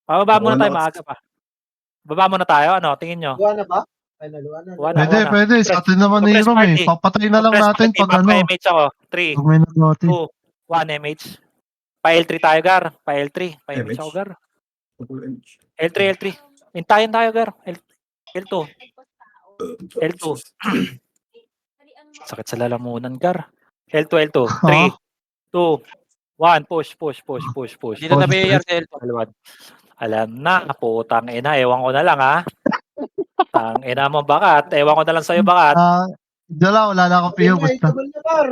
A: Bababa muna tayo, maaga pa. Baba muna tayo, ano, tingin nyo.
J: Luwa na ba? Ay, naluwa na.
A: Luwa na.
E: Pwede. Sa atin naman ni
A: Press
E: Rom eh.
A: party.
E: Papatay na lang
A: Press
E: natin
A: party,
E: pag ano.
A: papa-image ako. 3,
E: Pag may nag-noti.
A: 2, 1 MH. Pa-L3 tayo, Gar. Pa-L3. Pa-image
B: MH.
A: ako, Gar.
B: Image.
A: L3. Hintayin tayo, Gar. L2. Sakit sa lalamunan, Gar. L2. 3, 2, 1. Push.
F: Dito na BAR sa L2.
A: Alam na, putang ina. Ewan ko na lang, ha. Tang ina mo, bakat. Ewan ko na lang sa'yo, bakat.
E: Wala na ako piyo. Basta.
J: Itabol na par.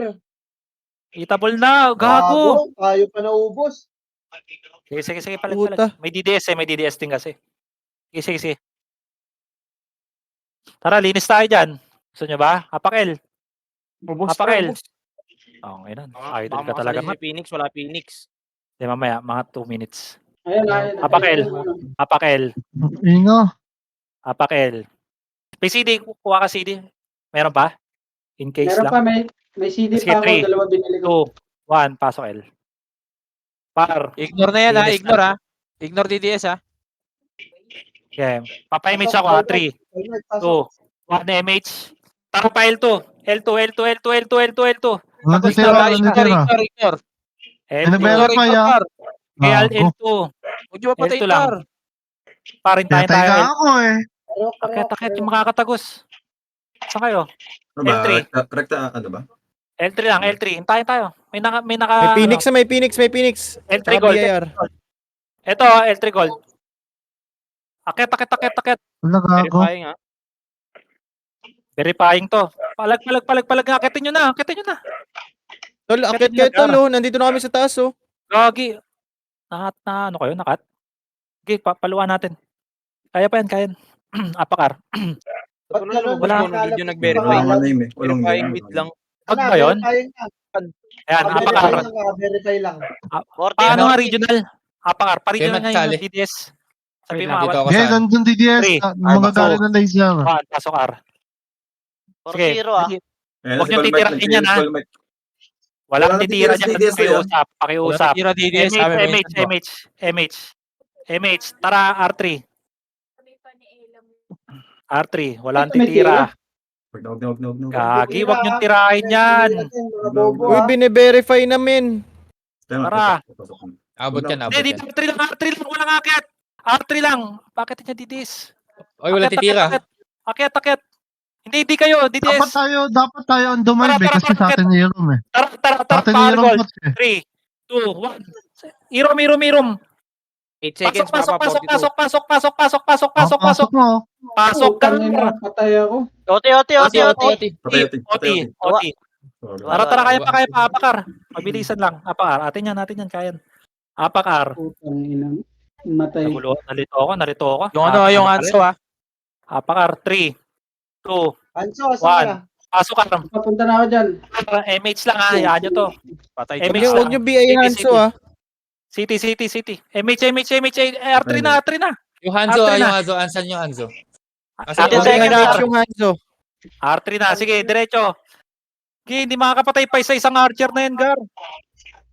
A: Itabol na, gago.
J: Tayo pa naubos.
A: Sige,
D: Puta.
A: palit. May DDS din kasi. Sige. Tara, linis tayo dyan. Gusto nyo ba? Apakel. Apakel. Oo, ngayon. Idol ka talaga, Matt.
G: Phoenix, wala Phoenix.
A: Di mamaya, mga 2 minutes.
J: Ayun.
A: Apakel.
E: Ingo.
A: Apak L. May CD, kuha ka CD. Meron pa? In case
J: Meron
A: lang.
J: pa, may CD
A: Sige,
J: pa ako,
A: 3,
J: 2 binili ko.
A: 2, 1, pasok L. Par.
F: Ignore na yan ha,
A: Linis
F: ignore ha. Ignore DDS ha.
A: Okay. Papa-image ako ha. 3, 2, 1, MH. Tara pa L2. L2, L2, L2, L2, L2, L2.
E: Wala
A: Tapos
E: titira,
A: na,
E: wala
F: Ignore,
E: titira.
F: ignore.
A: L2.
E: Meron pa yan.
F: Par.
A: Kaya
E: Gago.
A: L2.
F: Huwag nyo mapatayin
A: L2 lang.
F: par.
A: Parin tayo
E: Patay
A: tayo.
E: na ako eh.
A: Akit yung makakatagos. Saan kayo?
B: Ano ba?
A: L3.
B: Rekta, ano ba?
A: L3 lang, L3. Hintayin tayo. May naka,
D: May Phoenix na, may Phoenix, may Phoenix.
A: L3
D: Tsaka
A: gold.
D: BIR.
A: Ito, L3 gold. Akit.
E: Wala gago.
G: Verifying ha.
A: Verifying to. Palag. Akitin nyo na.
D: Tol, akit kayo tol, oh. Nandito na kami sa taas, oh.
A: Gagi. Nakat na, ano kayo? Nakat? Okay, paluan natin. Kaya pa yan. Apakar.
J: Ba't
G: Ano naman,
J: ganun?
A: wala.
J: Nakakalap
G: Video
J: yung
G: nag-verify.
J: pangalan.
B: Walang name eh. Walang
G: Verifying
B: name.
G: bit lang.
A: Wag ba yun?
J: Verifying na.
A: Ayan,
J: Verify
A: apakar.
J: lang, verify lang.
I: 40
A: Paano
I: na.
A: nga regional? Apakar. Pa-regional
H: Kaya
A: nga yung
H: magsali.
A: DDS. Sabi
H: Wait
A: mo,
H: lang, dito ako
E: Okay,
H: sa...
E: nandun DDS.
A: Three.
E: Mga galing na laser.
A: 1, pasok R.
I: 4-0 ah.
A: Huwag nyo titirahin yan, ha? Walang
B: Wala
A: titira
B: titira
A: dyan.
B: sa DDS na yan.
A: Pakiusap.
F: Tira DDS ha.
A: MH. Tara, R3. R3. Walang
J: Ito may
A: titira.
B: No.
A: Gagi, huwag nyo tirahin yan.
J: Mga bobo
D: Uy,
J: ah.
D: bine-verify namin.
A: Tara.
H: Abot yan, abot
A: Hindi,
H: yan.
A: dito, R3 lang. Walang akit. R3 lang. Bakit niya DDS?
H: Oy, wala titira.
A: Akit. Hindi kayo. DDS.
E: Dapat tayo on dumive eh,
A: Tara,
E: kasi sa atin ni Irom eh.
A: Tara,
E: Sa atin ni
A: power
E: Irom
A: goal.
E: pot eh.
A: 3, 2, 1. Irom.
G: 8 seconds
A: Pasok.
G: pa, 42.
E: Pasok mo.
A: Pasok ka.
J: Putang ina, patay ako.
I: Oti.
A: OT. Tara, kaya pa, Apakar. Mabilisan lang. Apakar, atin yan, kaya. Apakar.
J: Putang ina. Matay.
A: Nalito ako.
F: Yung Anso ha.
A: Apakar, 3, 2,
J: Anso, asan ka?
A: pasok ka.
J: Papunta na ako dyan.
A: MH lang ha, hayaan nyo to.
F: Patay
A: Eh,
F: ko
A: may-
D: Huwag nyo BI Hanso, ah.
A: City. MH. R3 na.
H: Yung Hanzo,
A: After na.
H: yung Hanzo. Ansan yung Hanzo? Asan
I: Ito,
H: yung
I: second
H: Hanzo?
I: na.
D: Yung Hanso.
A: R3 na, sige, diretso. Okay, hindi makakapatay pa isa isang archer na yan, Gar.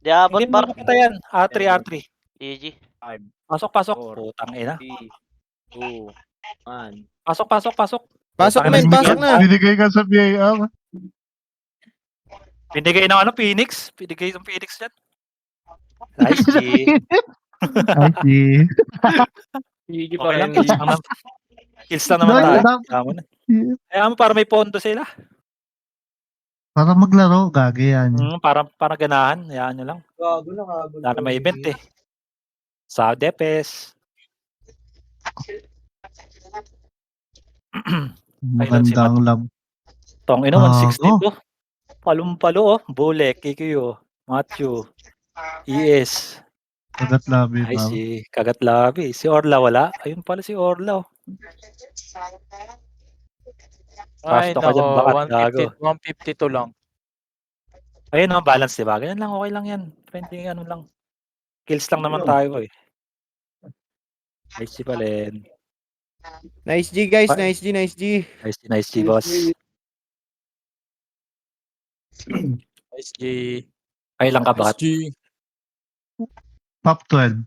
I: Diabot
A: Hindi
I: par.
A: makakapatay yan. R3.
I: GG.
A: Pasok. Putang ina.
G: 2, 1.
A: Pasok.
D: Pasok, men. Pasok na.
E: Binigay ka sa BIR.
A: Binigay ng Phoenix. Binigay ng Phoenix yan. Nice, G.
E: Ay, si.
A: Okay lang, kills lang naman. Kills lang naman tayo. Kaya mo na. Kaya mo, para may pondo sila.
E: Para maglaro, gagi yan.
A: Para ganahan. Hayaan nyo lang.
J: Gago na, gago.
A: Wala na may event eh. Sa Depes.
E: Magandang lab.
A: Tong ina, 162. Palumpalo, oh. Bule, KQ, Matthew, ES.
E: Kagat labi.
A: Ay, si Kagat Labi. Si Orla wala. Ayun pala si Orla. Oh.
F: Ay,
A: Pasto ka dyan,
F: nako.
A: bakat gago.
F: 152 lang.
A: Ayun, oh, balance, diba? Ganyan lang, okay lang yan. 20, ano lang. Kills lang naman tayo, eh. Nice G pala.
D: Nice G, guys. Nice G.
A: Nice G, boss.
F: SG.
A: Ay lang ka ba?
H: G.
E: Top 12.